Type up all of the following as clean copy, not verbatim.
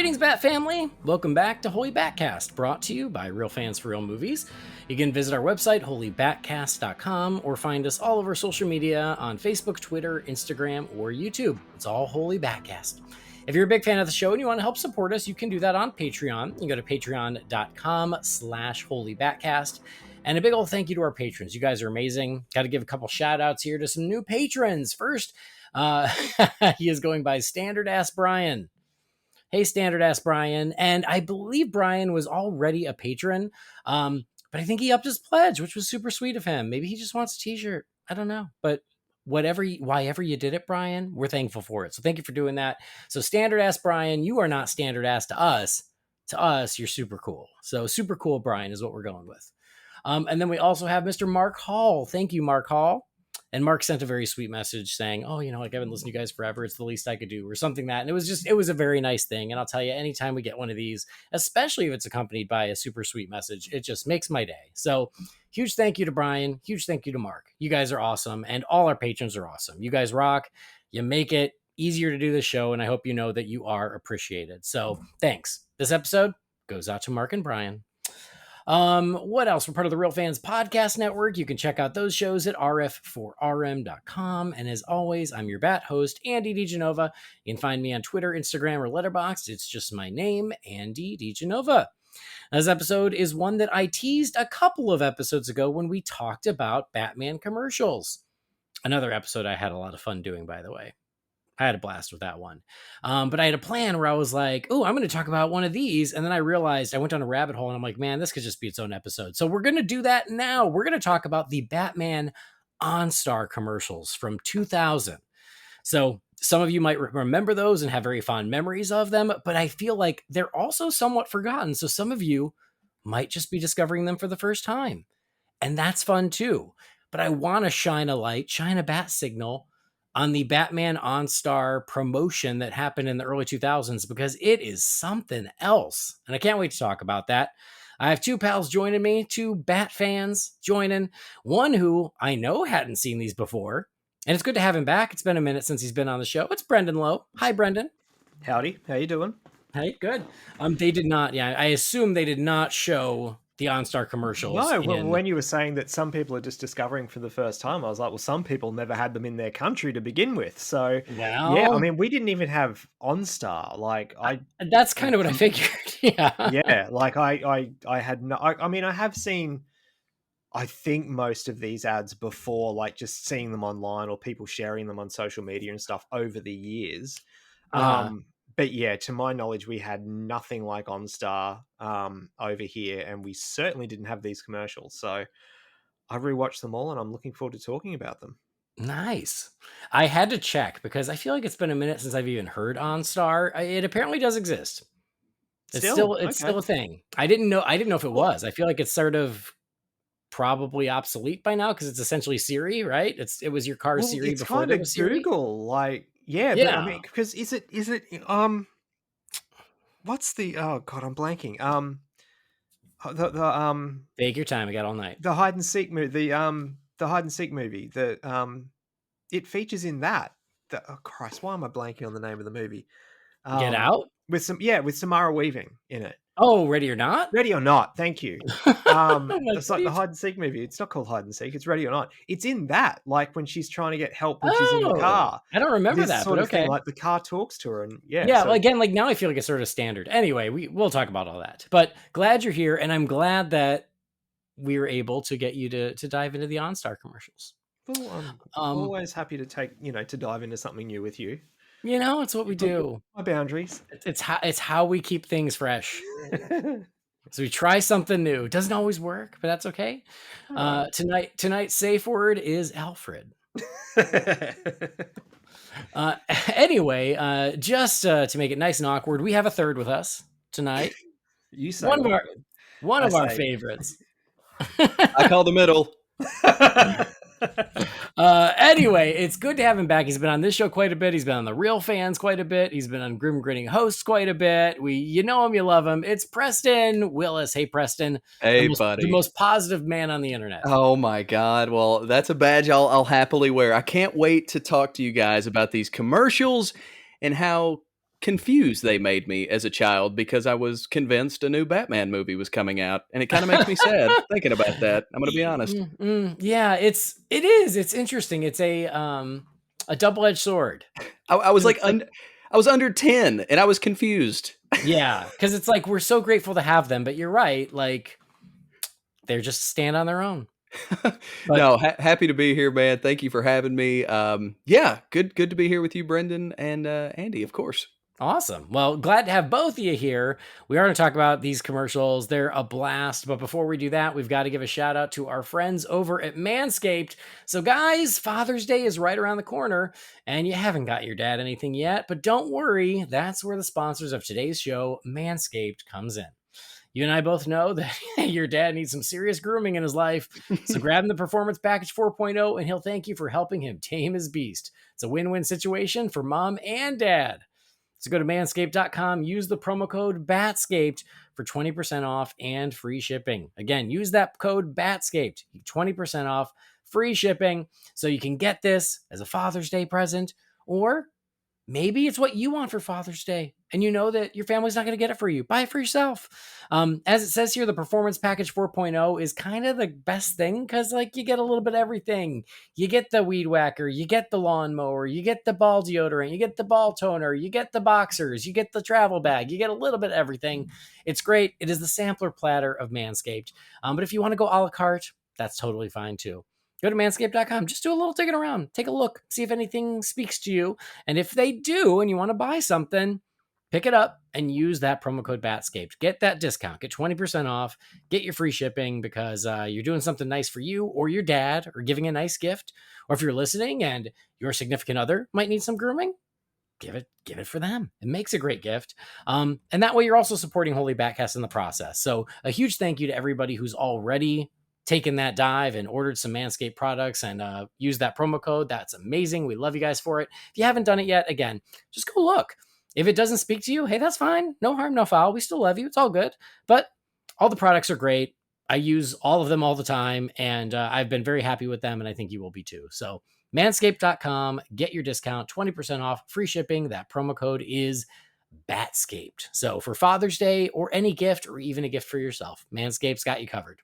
Greetings, Bat family! Welcome back to Holy BatCast, brought to you by Real Fans for Real Movies. You can visit our website, holybatcast.com, or find us all over social media on Facebook, Twitter, Instagram, or YouTube. It's all Holy BatCast. If you're a big fan of the show and you want to help support us, you can do that on Patreon. You can go to patreon.com/holybatcast. And a big old thank you to our patrons. You guys are amazing. Got to give a couple shout outs here to some new patrons. First, he is going by Standard Ass Brian. Hey, Standard Ass Brian. And I believe Brian was already a patron, but I think he upped his pledge, which was super sweet of him. Maybe he just wants a t-shirt. I don't know. But whatever, whyever you did it, Brian, we're thankful for it. So thank you for doing that. So Standard Ass Brian, you are not Standard Ass to us. To us, you're super cool. So super cool, Brian, is what we're going with. And then we also have Mr. Mark Hall. Thank you, Mark Hall. And Mark sent a very sweet message saying, oh, you know, like I've been listening to you guys forever. It's the least I could do or something that. And it was a very nice thing. And I'll tell you, anytime we get one of these, especially if it's accompanied by a super sweet message, it just makes my day. So huge thank you to Brian. Huge thank you to Mark. You guys are awesome. And all our patrons are awesome. You guys rock. You make it easier to do the show. And I hope you know that you are appreciated. So thanks. This episode goes out to Mark and Brian. What else? We're part of the Real Fans Podcast Network. You can check out those shows at rf4rm.com. And as always, I'm your bat host, Andy DiGenova. You can find me on Twitter, Instagram, or Letterboxd. It's just my name, Andy DiGenova. This episode is one that I teased a couple of episodes ago when we talked about Batman commercials. Another episode I had a lot of fun doing, by the way. I had a blast with that one. But I had a plan where I was like, oh, I'm going to talk about one of these. And then I realized I went down a rabbit hole and I'm like, man, this could just be its own episode. So we're going to do that now. We're going to talk about the Batman OnStar commercials from 2000. So some of you might remember those and have very fond memories of them, but I feel like they're also somewhat forgotten. So some of you might just be discovering them for the first time. And that's fun too. But I want to shine a bat signal on the Batman OnStar promotion that happened in the early 2000s, because it is something else. And I can't wait to talk about that. I have two pals joining me, two Bat fans joining, one who I know hadn't seen these before. And it's good to have him back. It's been a minute since he's been on the show. It's Brendan Lowe. Hi, Brendan. Howdy. How you doing? Hey, good. They did not. Yeah, I assume they did not show the OnStar commercials. No, when you were saying that some people are just discovering for the first time, I was like, well, some people never had them in their country to begin with. So, yeah, I mean, we didn't even have OnStar. Like, that's kind of what I figured. Yeah. Yeah. Like, I had no, I mean, I have seen, I think, most of these ads before, like just seeing them online or people sharing them on social media and stuff over the years. But yeah, to my knowledge, we had nothing like OnStar over here, and we certainly didn't have these commercials. So I rewatched them all, and I'm looking forward to talking about them. Nice. I had to check because I feel like it's been a minute since I've even heard OnStar. It apparently does exist. It's still a thing. I didn't know if it was. I feel like it's sort of probably obsolete by now because it's essentially Siri, right? It was your car Siri before there was Siri. Google, like. Yeah, but I mean, because is it what's the, oh god, I'm blanking. Take your time, I got all night. The hide and seek movie, the hide and seek movie, it features in that. Oh Christ, why am I blanking on the name of the movie? Get Out? With Samara Weaving in it. Oh, Ready or Not? Ready or Not, thank you. It's like the hide and seek movie. It's not called hide and seek, it's Ready or Not. It's in that, like when she's trying to get help when she's in the car. I don't remember that, sort but of thing, like the car talks to her, and well, again, like now I feel like it's sort of standard. Anyway, we'll talk about all that. But glad you're here, and I'm glad that we were able to get you to dive into the OnStar commercials. Well, I'm always happy to to dive into something new with you. You know, it's what we do. My boundaries. It's how we keep things fresh. So we try something new. It doesn't always work, but that's okay. Tonight's safe word is Alfred. Anyway, just to make it nice and awkward, we have a third with us tonight. You say one of our favorites. I call the middle. Anyway, it's good to have him back. He's been on this show quite a bit. He's been on the Real Fans quite a bit. He's been on Grim Grinning Hosts quite a bit. You know him, you love him. It's Preston Willis. Hey, Preston. Hey, buddy. The most positive man on the internet. Oh my God. Well, that's a badge I'll happily wear. I can't wait to talk to you guys about these commercials and how confused they made me as a child because I was convinced a new Batman movie was coming out, and it kind of makes me sad thinking about that. I'm going to be honest. Yeah, it's interesting. It's a double-edged sword. I was 'Cause it's I was under 10 and I was confused. yeah, because it's like we're so grateful to have them, but you're right, like they're just stand on their own. But No, happy to be here, man. Thank you for having me. Yeah, good to be here with you, Brendan and Andy, of course. awesome. Well, glad to have both of you here. We are going to talk about these commercials. They're a blast. But before we do that, we've got to give a shout out to our friends over at Manscaped. So, guys, Father's Day is right around the corner, and you haven't got your dad anything yet. But don't worry, that's where the sponsors of today's show, Manscaped, comes in. You and I both know that your dad needs some serious grooming in his life. So grab him the Performance Package 4.0 and he'll thank you for helping him tame his beast. It's a win-win situation for mom and dad. So go to manscaped.com, use the promo code BATSCAPED for 20% off and free shipping. Again, use that code BATSCAPED, 20% off, free shipping, so you can get this as a Father's Day present, or maybe it's what you want for Father's Day, and you know that your family's not going to get it for you. Buy it for yourself. As it says here, the Performance Package 4.0 is kind of the best thing because, like, you get a little bit of everything. You get the weed whacker, you get the lawnmower, you get the ball deodorant, you get the ball toner, you get the boxers, you get the travel bag, you get a little bit of everything. It's great. It is the sampler platter of Manscaped. But if you want to go a la carte, that's totally fine too. Go to manscaped.com. Just do a little digging around. Take a look. See if anything speaks to you. And if they do and you want to buy something, pick it up and use that promo code BATSCAPED. Get that discount. Get 20% off. Get your free shipping because you're doing something nice for you or your dad or giving a nice gift. Or if you're listening and your significant other might need some grooming, give it for them. It makes a great gift. And that way you're also supporting Holy BatCast in the process. So a huge thank you to everybody who's already taken that dive and ordered some Manscaped products and use that promo code. That's amazing. We love you guys for it. If you haven't done it yet, again, just go look. If it doesn't speak to you, hey, that's fine. No harm, no foul. We still love you. It's all good. But all the products are great. I use all of them all the time, and I've been very happy with them, and I think you will be too. So manscaped.com, get your discount, 20% off, free shipping. That promo code is BATSCAPED. So for Father's Day or any gift or even a gift for yourself, Manscaped's got you covered.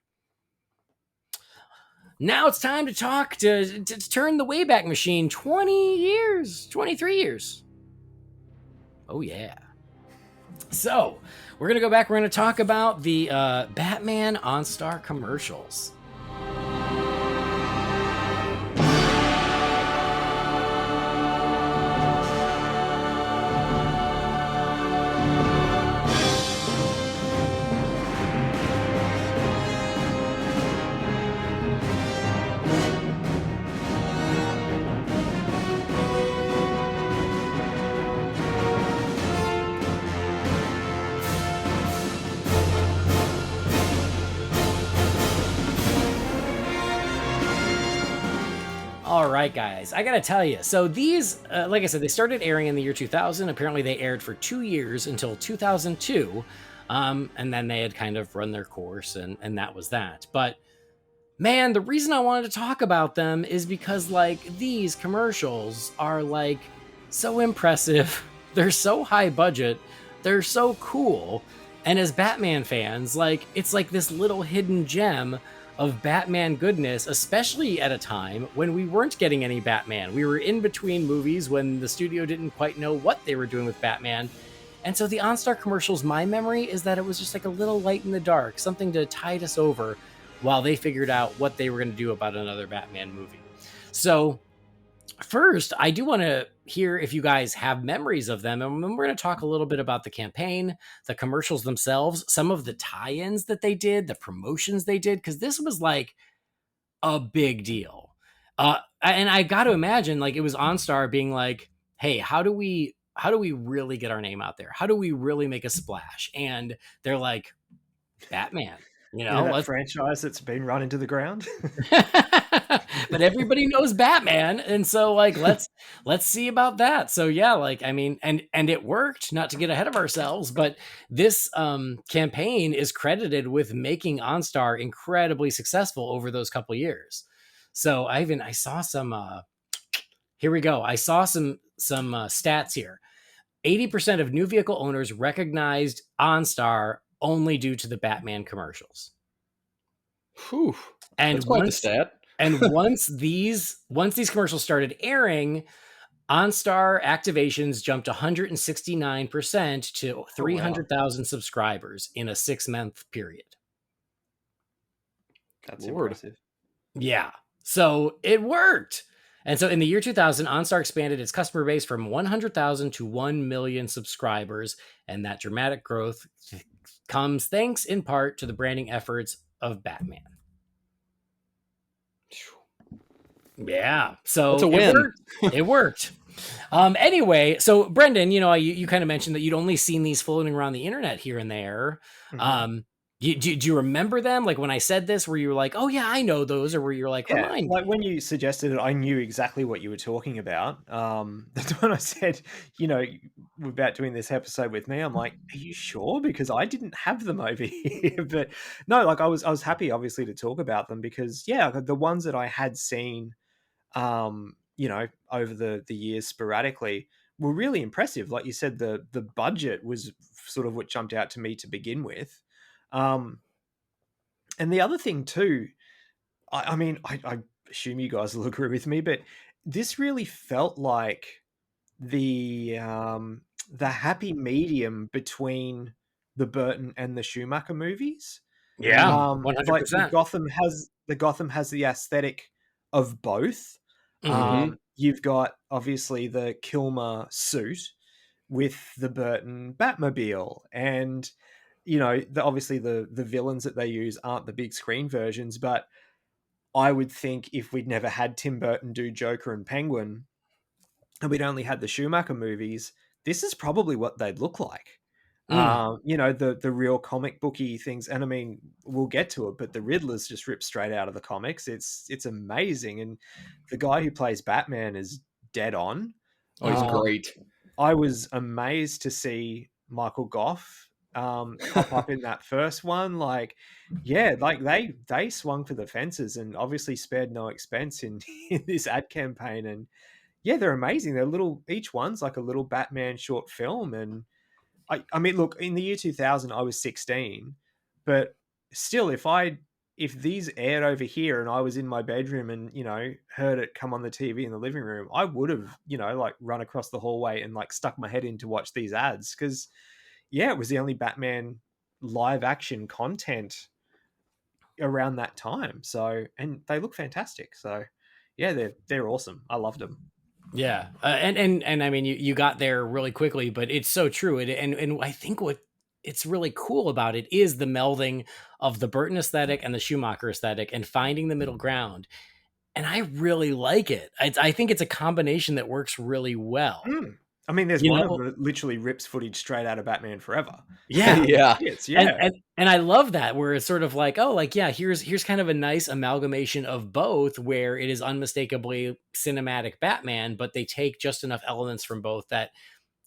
Now it's time to talk to turn the Wayback Machine 20 years, 23 years. Oh, yeah. So we're going to go back. We're going to talk about the Batman OnStar commercials. All right, guys, I gotta tell you. So these, like I said, they started airing in the year 2000. Apparently they aired for 2 years until 2002. And then they had kind of run their course and that was that. But man, the reason I wanted to talk about them is because, like, these commercials are, like, so impressive. They're so high budget. They're so cool. And as Batman fans, like, it's like this little hidden gem of Batman goodness, especially at a time when we weren't getting any Batman. We were in between movies when the studio didn't quite know what they were doing with Batman. And so the OnStar commercials, my memory is that it was just like a little light in the dark, something to tide us over while they figured out what they were going to do about another Batman movie. So first, I do want to hear if you guys have memories of them. And we're going to talk a little bit about the campaign, the commercials themselves, some of the tie-ins that they did, the promotions they did, because this was like a big deal. And I got to imagine, like, it was OnStar being like, hey, how do we really get our name out there? How do we really make a splash? And they're like, Batman. You know, that franchise that's been run into the ground. But everybody knows Batman, and so, like, let's see about that. So yeah, like, I mean, and it worked. Not to get ahead of ourselves, but this campaign is credited with making OnStar incredibly successful over those couple years. So I saw some. Here we go. I saw some stats here. 80% of new vehicle owners recognized OnStar only due to the Batman commercials. Whew, And that's quite the stat. once these commercials started airing, OnStar activations jumped 169% to 300,000 subscribers in a 6-month period. That's Lord. impressive. Yeah. So it worked. And so in the year 2000, OnStar expanded its customer base from 100,000 to 1 million subscribers. And that dramatic growth comes thanks in part to the branding efforts of Batman. Yeah. So That's a win. It worked. Anyway, so Brendan, you kind of mentioned that you'd only seen these floating around the internet here and there. Mhm. Do you remember them? Like when I said this, were you like, oh yeah, I know those, or were you like, Yeah, remind like me? when you suggested it, I knew exactly what you were talking about. That's when I said, we're about doing this episode with me. I'm like, are you sure? Because I didn't have them over here. But no, like I was happy, obviously, to talk about them because, yeah, the ones that I had seen, over the years sporadically were really impressive. Like you said, the budget was sort of what jumped out to me to begin with. Um, and the other thing too, I mean, I assume you guys will agree with me, but this really felt like the happy medium between the Burton and the Schumacher movies. Yeah, Like 100%. the Gotham has the aesthetic of both. Mhm. You've got obviously the Kilmer suit with the Burton Batmobile, and obviously the villains that they use aren't the big screen versions, but I would think if we'd never had Tim Burton do Joker and Penguin, and we'd only had the Schumacher movies, this is probably what they'd look like. Mm. The real comic booky things, and I mean, we'll get to it, but the Riddler's just ripped straight out of the comics. It's amazing, and the guy who plays Batman is dead on. Oh, he's Um, great. I was amazed to see Michael Goff pop up in that first one. Like, yeah, like they swung for the fences and obviously spared no expense in, in this ad campaign. And yeah, they're amazing. They're little, each one's like a little Batman short film. And I mean, look, in the year 2000, I was 16, but still, if these aired over here and I was in my bedroom and, heard it come on the TV in the living room, I would have, like run across the hallway and like stuck my head in to watch these ads. Cause yeah, it was the only Batman live action content around that time. So, and they look fantastic. So yeah, they're awesome. I loved them. Yeah, and I mean, you got there really quickly, but it's so true. And I think what it's really cool about it is the melding of the Burton aesthetic and the Schumacher aesthetic, and finding the middle ground. And I really like it. I think it's a combination that works really well. I mean, there's You one of know, them that literally rips footage straight out of Batman Forever. yeah. Yeah. It's And, yeah. and and I love that, where it's sort of like, oh, like, yeah, here's kind of a nice amalgamation of both, where it is unmistakably cinematic Batman, but they take just enough elements from both that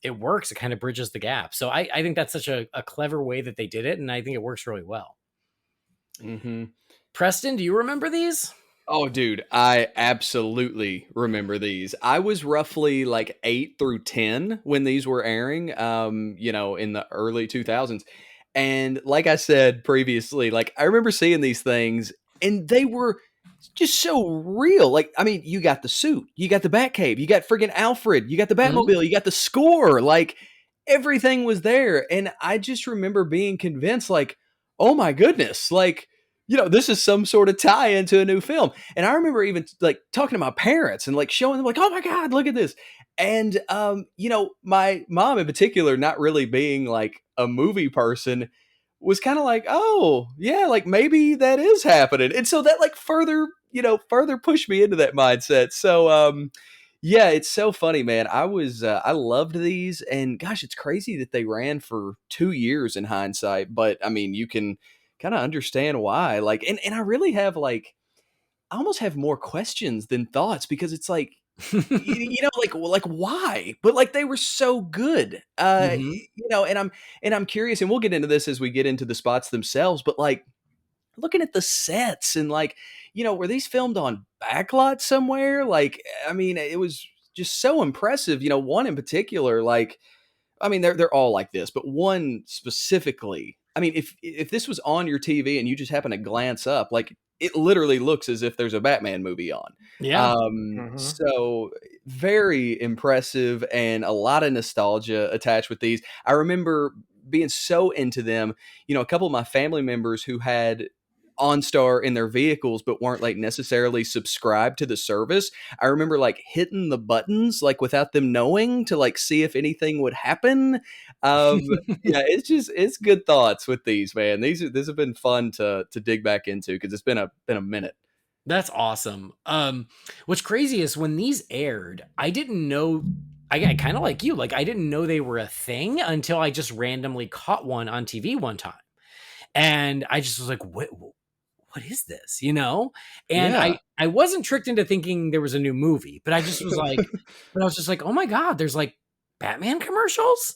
it works. It kind of bridges the gap. So I think that's such a clever way that they did it, and I think it works really well. Mm-hmm. Preston, do you remember these? Oh, dude, I absolutely remember these. I was roughly like 8 through 10 when these were airing, in the early 2000s. And like I said previously, like I remember seeing these things and they were just so real. Like, I mean, you got the suit, you got the Batcave, you got friggin' Alfred, you got the Mhm. Batmobile, you got the score. Like, everything was there. And I just remember being convinced, like, oh my goodness, like, this is some sort of tie into a new film. And I remember even like talking to my parents and like showing them, like, oh my God, look at this. And, my mom in particular, not really being like a movie person, was kind of like, oh, yeah, like maybe that is happening. And so that like further pushed me into that mindset. So, yeah, it's so funny, man. I loved these, and gosh, it's crazy that they ran for 2 years in hindsight. But I mean, you can kind of understand why. Like, and I really have like, I almost have more questions than thoughts because it's like, like why? But like they were so good, Mhm. and I'm curious, and we'll get into this as we get into the spots themselves. But like looking at the sets and like, were these filmed on backlot somewhere? Like, I mean, it was just so impressive. One in particular, like, I mean, they're all like this, but one specifically. I mean, if this was on your TV and you just happen to glance up, like it literally looks as if there's a Batman movie on. Yeah. So very impressive and a lot of nostalgia attached with these. I remember being so into them. You know, a couple of my family members who had OnStar in their vehicles but weren't like necessarily subscribed to the service. I remember like hitting the buttons like without them knowing to like see if anything would happen. Yeah, it's good thoughts with these, man. These have been fun to dig back into because it's been a minute. That's awesome. What's crazy is when these aired, I didn't know. I kind of like you, like I didn't know they were a thing until I just randomly caught one on TV one time, and I just was like, what is this, you know? And Yeah. I wasn't tricked into thinking there was a new movie, but I just was like, but I was just like, oh my God, there's like Batman commercials?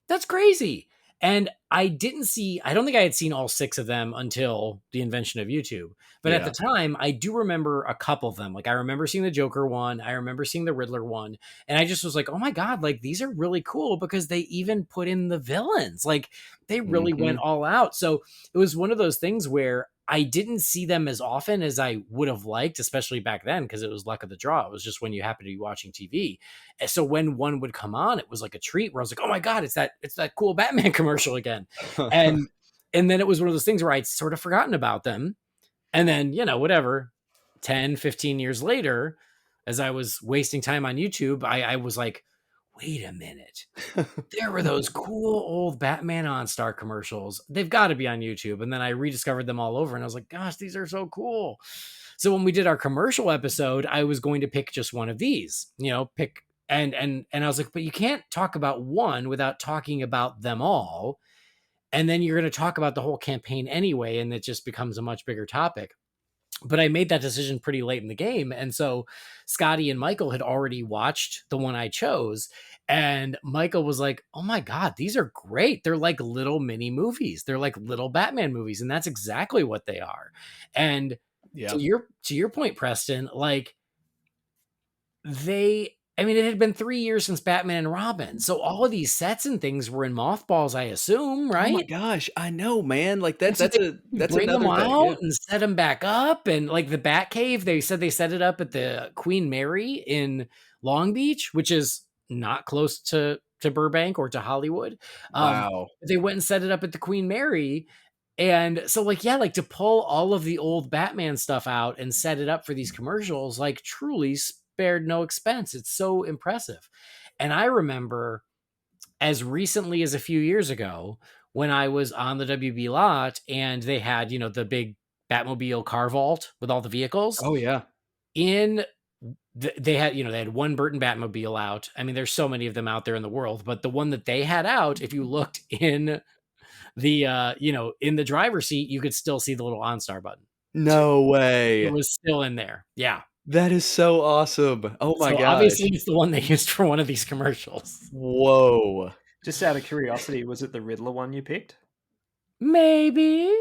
That's crazy. And I don't think I had seen all 6 of them until the invention of YouTube. But at Yeah. the time, I do remember a couple of them. Like I remember seeing the Joker one, I remember seeing the Riddler one, and I just was like, oh my God, like these are really cool because they even put in the villains. Like they really went all out. So it was one of those things where I didn't see them as often as I would have liked, especially back then, because it was luck of the draw. It was just when you happened to be watching TV. And so when one would come on, it was like a treat where I was like, oh my God, it's that cool Batman commercial again. And then it was one of those things where I'd sort of forgotten about them. And then, you know, whatever, 10, 15 years later, as I was wasting time on YouTube, I was like, wait a minute. There were those cool old Batman OnStar commercials. They've got to be on YouTube. And then I rediscovered them all over and I was like, gosh, these are so cool. So when we did our commercial episode, I was going to pick just one of these, you know, and I was like, but you can't talk about one without talking about them all. And then you're going to talk about the whole campaign anyway. And it just becomes a much bigger topic. But I made that decision pretty late in the game. And so Scotty and Michael had already watched the one I chose. And Michael was like, oh my God, these are great. They're like little mini movies. They're like little Batman movies. And that's exactly what they are. And to your point, Preston, like it had been 3 years since Batman and Robin. So all of these sets and things were in mothballs, I assume, right? Oh my gosh, I know, man. Like that's bring them another thing. out Yeah. and set them back up. And like the Batcave, they said they set it up at the Queen Mary in Long Beach, which is not close to Burbank or to Hollywood. Wow. They went and set it up at the Queen Mary. And so like, yeah, like to pull all of the old Batman stuff out and set it up for these commercials, like truly spared no expense. It's so impressive. And I remember as recently as a few years ago when I was on the WB lot and they had, you know, the big Batmobile car vault with all the vehicles. Oh yeah. They had one Burton Batmobile out. I mean, there's so many of them out there in the world, but the one that they had out, if you looked in the in the driver's seat, you could still see the little OnStar button. No way. It was still in there. Yeah. That is so awesome. Oh my gosh. Obviously it's the one they used for one of these commercials. Whoa. Just out of curiosity, was it the Riddler one you picked? Maybe.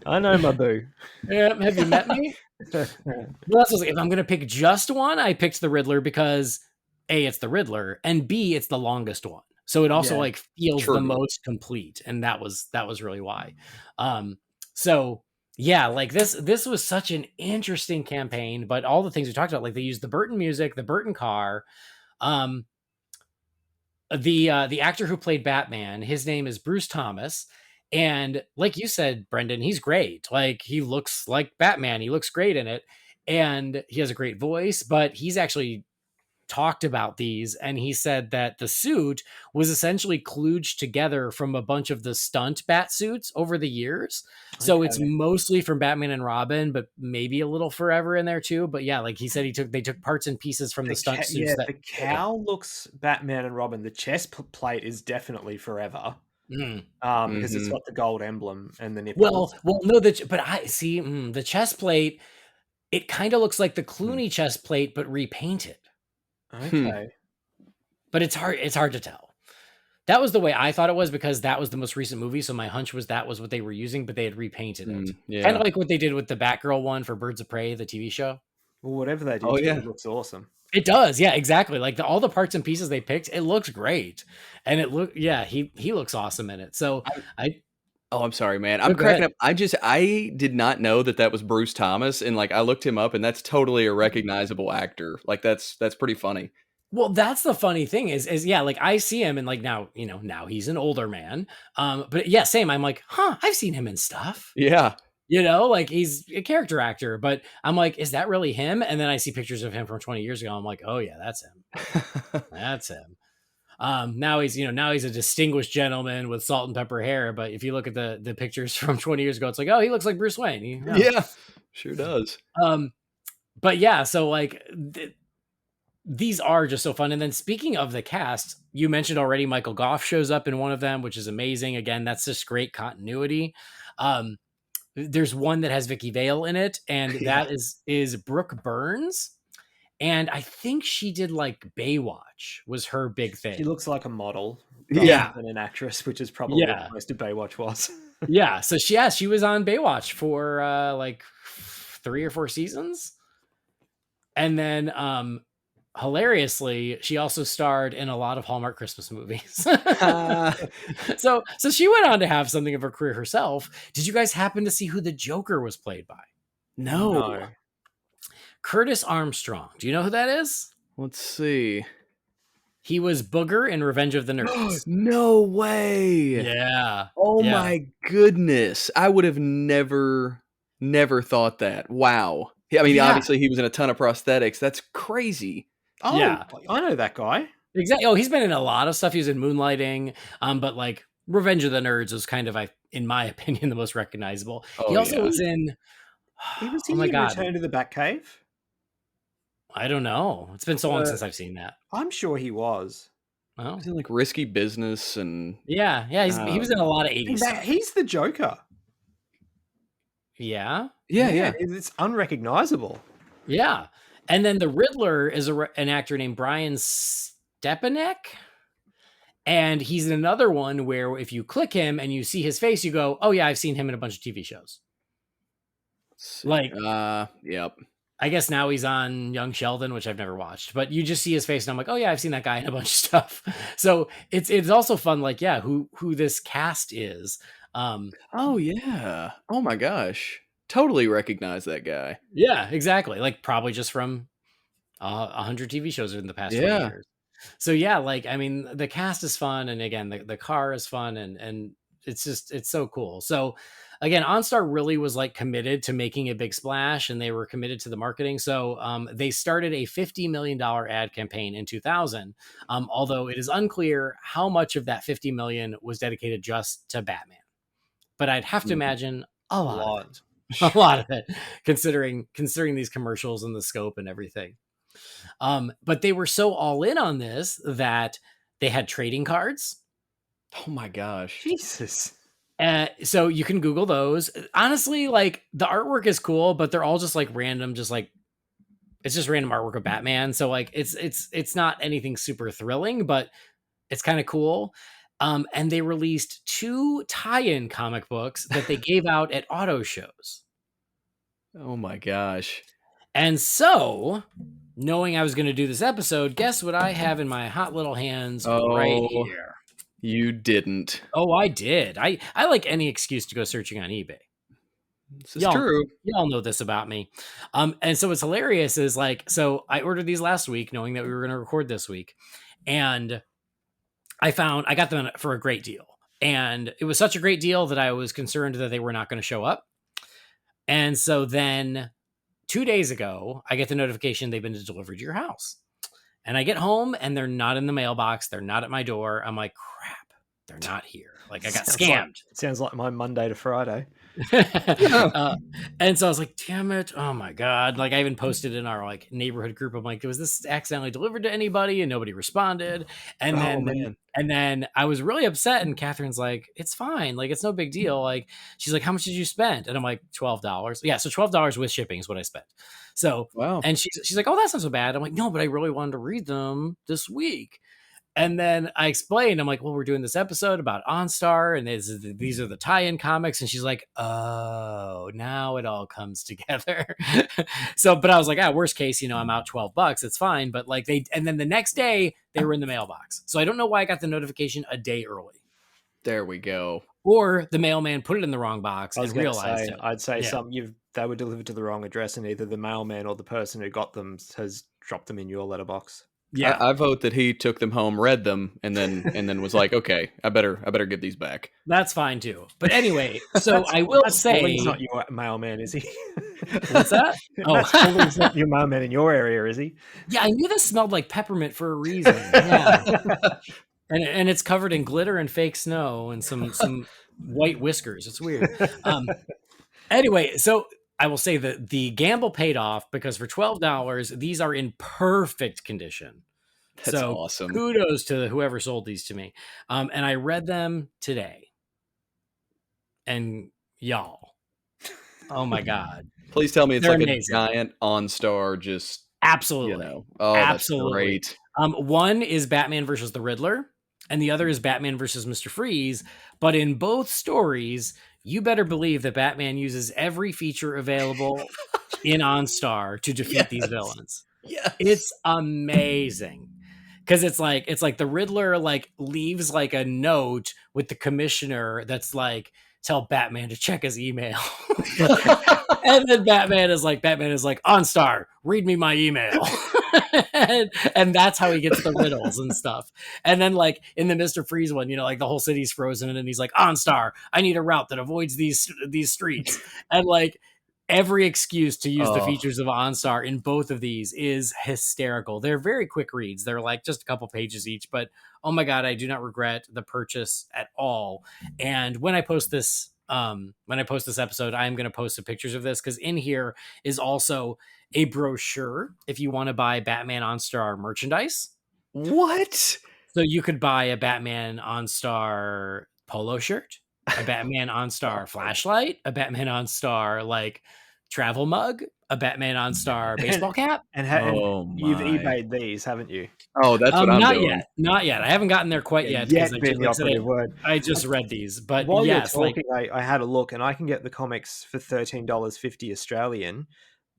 I know my boo. Have you met me? Well, if I'm going to pick just one, I picked the Riddler because A, it's the Riddler, and B, it's the longest one. So it also like feels the most complete. And that was really why. So yeah, like this was such an interesting campaign, but all the things we talked about, like they used the Burton music, the Burton car, the actor who played Batman, his name is Bruce Thomas. And like you said, Brendan, he's great. Like he looks like Batman. He looks great in it. And he has a great voice, but he's actually talked about these. And he said that the suit was essentially kludged together from a bunch of the stunt bat suits over the years. So it's mostly from Batman and Robin, but maybe a little Forever in there too. But yeah, like he said, they took parts and pieces from the stunt suits. Yeah, the cowl looks Batman and Robin. The chest plate is definitely Forever. Because it's got the gold emblem and the nipples. Well, no, but I see the chest plate. It kind of looks like the Clooney chest plate, but repainted. Okay, but it's hard to tell. That was the way I thought it was because that was the most recent movie. So my hunch was that was what they were using, but they had repainted it. Yeah. Kind of like what they did with the Batgirl one for Birds of Prey, the TV show. Well, whatever they did, it looks awesome. It does. Yeah, exactly. Like all the parts and pieces they picked, it looks great. And he looks awesome in it. So I Oh, I'm sorry, man. no, I'm go cracking ahead. up. I did not know that was Bruce Thomas, and like I looked him up, and that's totally a recognizable actor. Like that's pretty funny. Well, that's the funny thing is yeah, like I see him and like now, now he's an older man. But yeah, same. I'm like, I've seen him in stuff. Yeah. Like he's a character actor, but I'm like, is that really him? And then I see pictures of him from 20 years ago. I'm like, oh yeah, that's him. That's him. Now he's a distinguished gentleman with salt and pepper hair. But if you look at the pictures from 20 years ago, it's like, oh, he looks like Bruce Wayne. Yeah. Sure does. But yeah, so like these are just so fun. And then speaking of the cast, you mentioned already Michael Goff shows up in one of them, which is amazing. Again, that's just great continuity. There's one that has Vicky Vale in it, and that is Brooke Burns. And I think she did like Baywatch was her big thing. She looks like a model Yeah. than an actress, which is probably what most of Baywatch was. Yeah. So she was on Baywatch for like 3 or 4 seasons. And then hilariously, she also starred in a lot of Hallmark Christmas movies. So she went on to have something of her career herself. Did you guys happen to see who the Joker was played by? No. Curtis Armstrong. Do you know who that is? Let's see. He was Booger in Revenge of the Nerds. No way. Yeah. Oh yeah. my goodness. I would have never thought that. Wow. I mean, obviously he was in a ton of prosthetics. That's crazy. Oh, yeah. I know that guy. Exactly. Oh, he's been in a lot of stuff. He was in Moonlighting, but like Revenge of the Nerds was kind of, in my opinion, the most recognizable. He also was in. Was oh my in God, Return to the Batcave? I don't know. It's been so long since I've seen that. I'm sure he was. Oh, He's in like Risky Business and yeah. He was in a lot of 80s stuff. He's the Joker. Yeah. It's unrecognizable. Yeah. And then the Riddler is an actor named Brian Stepanek. And he's in another one where if you click him and you see his face, you go, oh yeah, I've seen him in a bunch of TV shows. Like, yep. I guess now he's on Young Sheldon, which I've never watched, but you just see his face and I'm like, oh yeah, I've seen that guy in a bunch of stuff. So it's also fun. Like, yeah, who this cast is. Oh yeah. Oh my gosh. Totally recognize that guy. Yeah, exactly. Like probably just from 100 TV shows in the past 20 years. So yeah, like, I mean, the cast is fun. And again, the car is fun and it's so cool. So again, OnStar really was like committed to making a big splash and they were committed to the marketing. So they started a $50 million ad campaign in 2000. Although it is unclear how much of that 50 million was dedicated just to Batman, but I'd have to imagine a lot of it, considering these commercials and the scope and everything. But they were so all in on this that they had trading cards. Oh my gosh. Jesus. So you can Google those. Honestly, like the artwork is cool, but they're all just like random, it's just random artwork of Batman. So like it's not anything super thrilling, but it's kind of cool. And they released 2 tie-in comic books that they gave out at auto shows. Oh my gosh. And so, knowing I was going to do this episode, guess what I have in my hot little hands right here? You didn't. Oh, I did. I like any excuse to go searching on eBay. This is true. Y'all know this about me. And so what's hilarious is like, so I ordered these last week knowing that we were going to record this week. And I got them for a great deal. And it was such a great deal that I was concerned that they were not going to show up. And so then 2 days ago, I get the notification they've been delivered to your house. And I get home and they're not in the mailbox. They're not at my door. I'm like, crap, they're not here. Like I got scammed. Sounds like my Monday to Friday. And so I was like, damn it. Oh my God. Like I even posted in our like neighborhood group. I'm like, was this accidentally delivered to anybody? And nobody responded. And then I was really upset. And Catherine's like, it's fine. Like, it's no big deal. Like, she's like, how much did you spend? And I'm like, $12. Yeah. So $12 with shipping is what I spent. So, wow. And she's like, oh, that's not so bad. I'm like, no, but I really wanted to read them this week. And then I explained, I'm like, well, we're doing this episode about OnStar, and these are the tie-in comics. And she's like, oh, now it all comes together. So, but I was like, worst case, I'm out $12. It's fine. But like and then the next day they were in the mailbox. So I don't know why I got the notification a day early. There we go. Or the mailman put it in the wrong box and realized it. I'd say they were delivered to the wrong address, and either the mailman or the person who got them has dropped them in your letterbox. Yeah, I vote that he took them home, read them, and then was like, okay, I better give these back. That's fine too. But anyway, so I will say, he's not your mailman, is he? What's that? He's not your mailman in your area, is he? Yeah, I knew this smelled like peppermint for a reason. Yeah. And it's covered in glitter and fake snow and some white whiskers. It's weird. Anyway, so I will say that the gamble paid off because for $12, these are in perfect condition. That's awesome. Kudos to whoever sold these to me. And I read them today. And y'all, oh my God. Please tell me it's They're like amazing. A giant OnStar just... Absolutely. Oh, absolutely. That's great. One is Batman versus the Riddler, and the other is Batman versus Mr. Freeze. But in both stories, you better believe that Batman uses every feature available in OnStar to defeat these villains. Yes. It's amazing. Because it's like the Riddler leaves a note with the commissioner that's like, tell Batman to check his email. And then Batman is like, OnStar, read me my email. and that's how he gets the riddles and stuff. And then in the Mr. Freeze one, the whole city's frozen and he's like, OnStar, I need a route that avoids these streets. And every excuse to use the features of OnStar in both of these is hysterical. They're very quick reads. They're just a couple pages each, but oh my God, I do not regret the purchase at all. And when I post this episode, I'm going to post some pictures of this because in here is also a brochure if you want to buy Batman OnStar merchandise. What? So you could buy a Batman OnStar polo shirt, a Batman OnStar flashlight, a Batman OnStar travel mug, a Batman OnStar baseball cap. And you've eBayed these, haven't you? Oh, that's what I'm doing. Not yet. I haven't gotten there quite yet. I just read these, but while you're talking, I had a look, and I can get the comics for $13.50 Australian,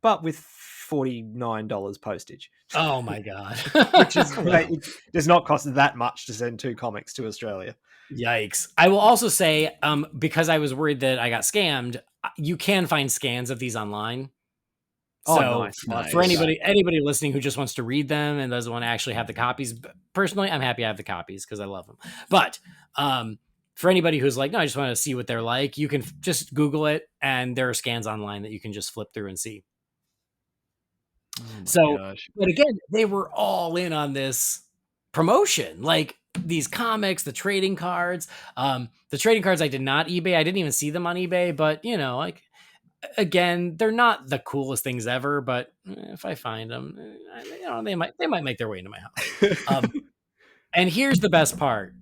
but with $49 postage. Oh my God! Which is it does not cost that much to send 2 comics to Australia. Yikes! I will also say, because I was worried that I got scammed, you can find scans of these online. So nice. For anybody listening who just wants to read them and doesn't want to actually have the copies, personally, I'm happy I have the copies because I love them. But for anybody who's no, I just want to see what they're like, you can just Google it, and there are scans online that you can just flip through and see. But again, they were all in on this promotion, these comics, the trading cards. The trading cards I did not eBay. I didn't even see them on eBay, but again, they're not the coolest things ever, but if I find them, they might make their way into my house. And here's the best part.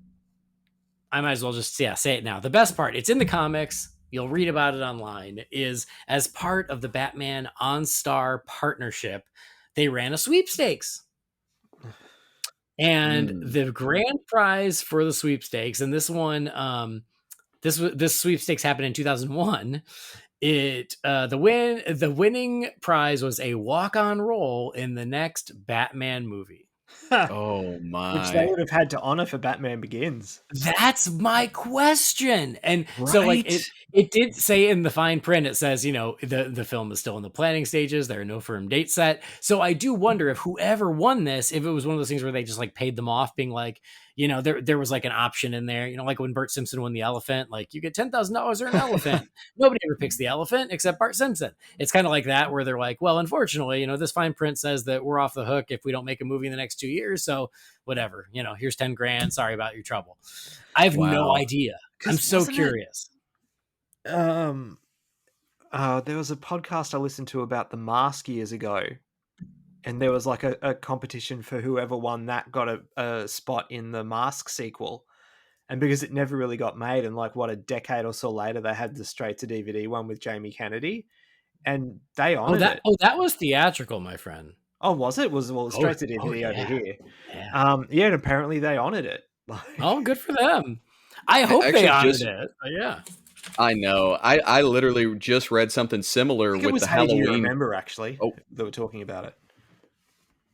I might as well just say it now. The best part, it's in the comics. You'll read about it online, is as part of the Batman OnStar partnership, they ran a sweepstakes. And the grand prize for the sweepstakes, and this one, this sweepstakes happened in 2001. The winning prize was a walk-on role in the next Batman movie. Oh my! Which they would have had to honor for Batman Begins. That's my question. And so it did say in the fine print, it says, the film is still in the planning stages. There are no firm dates set. So I do wonder if whoever won this, if it was one of those things where they just paid them off, being there was an option in there, when Bart Simpson won the elephant, you get $10,000 or an elephant. Nobody ever picks the elephant except Bart Simpson. It's kind of like that, where they're well, unfortunately, this fine print says that we're off the hook if we don't make a movie in the next 2 years. So whatever, here's 10 grand. Sorry about your trouble. I have no idea. I'm so curious. There was a podcast I listened to about The Mask years ago, and there was a competition for whoever won that got a spot in the Mask sequel. And because it never really got made, and a decade or so later, they had the straight to DVD one with Jamie Kennedy, and they honored it. Oh, that was theatrical, my friend. Oh, was it? Well, straight to DVD over here. Yeah. And apparently they honored it. Oh, good for them. I I hope they actually honored just it. Yeah. I know. I literally just read something I similar think it with was the Hey, Do You Halloween. Remember, actually, Oh, that were talking about it.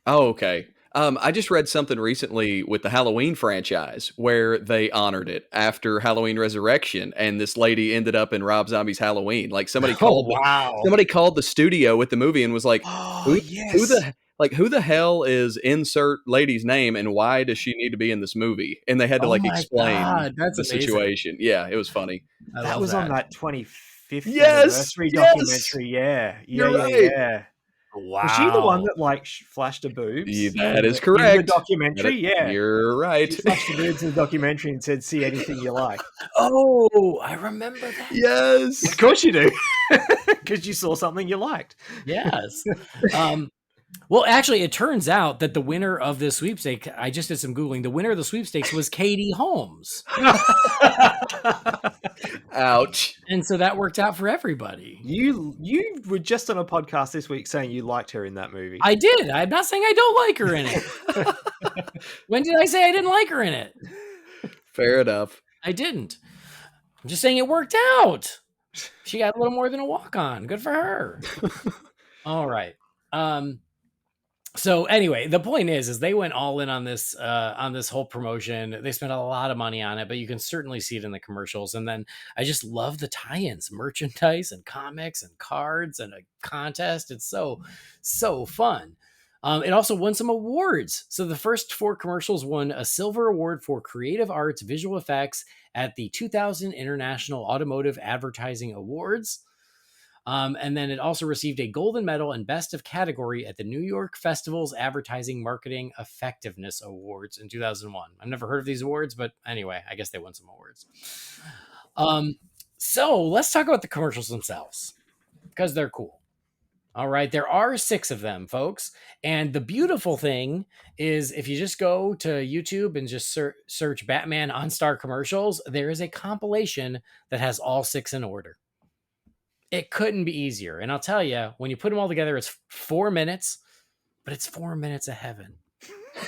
oh, okay. I just read something recently with the Halloween franchise where they honored it after Halloween Resurrection, and this lady ended up in Rob Zombie's Halloween. Like Oh, wow. somebody called the studio with the movie and was like, Oh, "Who yes. who the hell is insert lady's name, and why does she need to be in this movie?" And they had to Oh like my explain God. That's the amazing. situation. Yeah, it was funny. I That love was on that. that 25th Yes, anniversary yes, documentary. Yeah. you're right. Was she the one Wow. that like flashed her boobs That is in the correct. documentary? Yeah. You're right. She flashed her boobs in the documentary and said, "See anything you like." Oh, I remember that. Yes. Of course you do. Because you saw something you liked. Yes. Well, actually, it turns out that the winner of the sweepstakes, I just did some Googling, the winner of the sweepstakes was Katie Holmes. Ouch. And so that worked out for everybody. You were just on a podcast this week saying you liked her in that movie. I did. I'm not saying I don't like her in it. When did I say I didn't like her in it? Fair enough. I didn't. I'm just saying it worked out. She got a little more than a walk-on. Good for her. All right. So anyway, the point is they went all in on this whole promotion. They spent a lot of money on it, but you can certainly see it in the commercials. And then I just love the tie-ins, merchandise and comics and cards and a contest. It's so fun. It also won some awards. So the first 4 commercials won a silver award for creative arts visual effects at the 2000 International Automotive Advertising Awards. And then it also received a golden medal and best of category at the New York Festival's Advertising Marketing Effectiveness Awards in 2001. I've never heard of these awards, but anyway, I guess they won some awards. So let's talk about the commercials themselves because they're cool. All right, there are 6 of them, folks. And the beautiful thing is if you just go to YouTube and just search Batman OnStar commercials, there is a compilation that has all 6 in order. It couldn't be easier. And I'll tell you, when you put them all together, it's 4 minutes, but it's 4 minutes of heaven.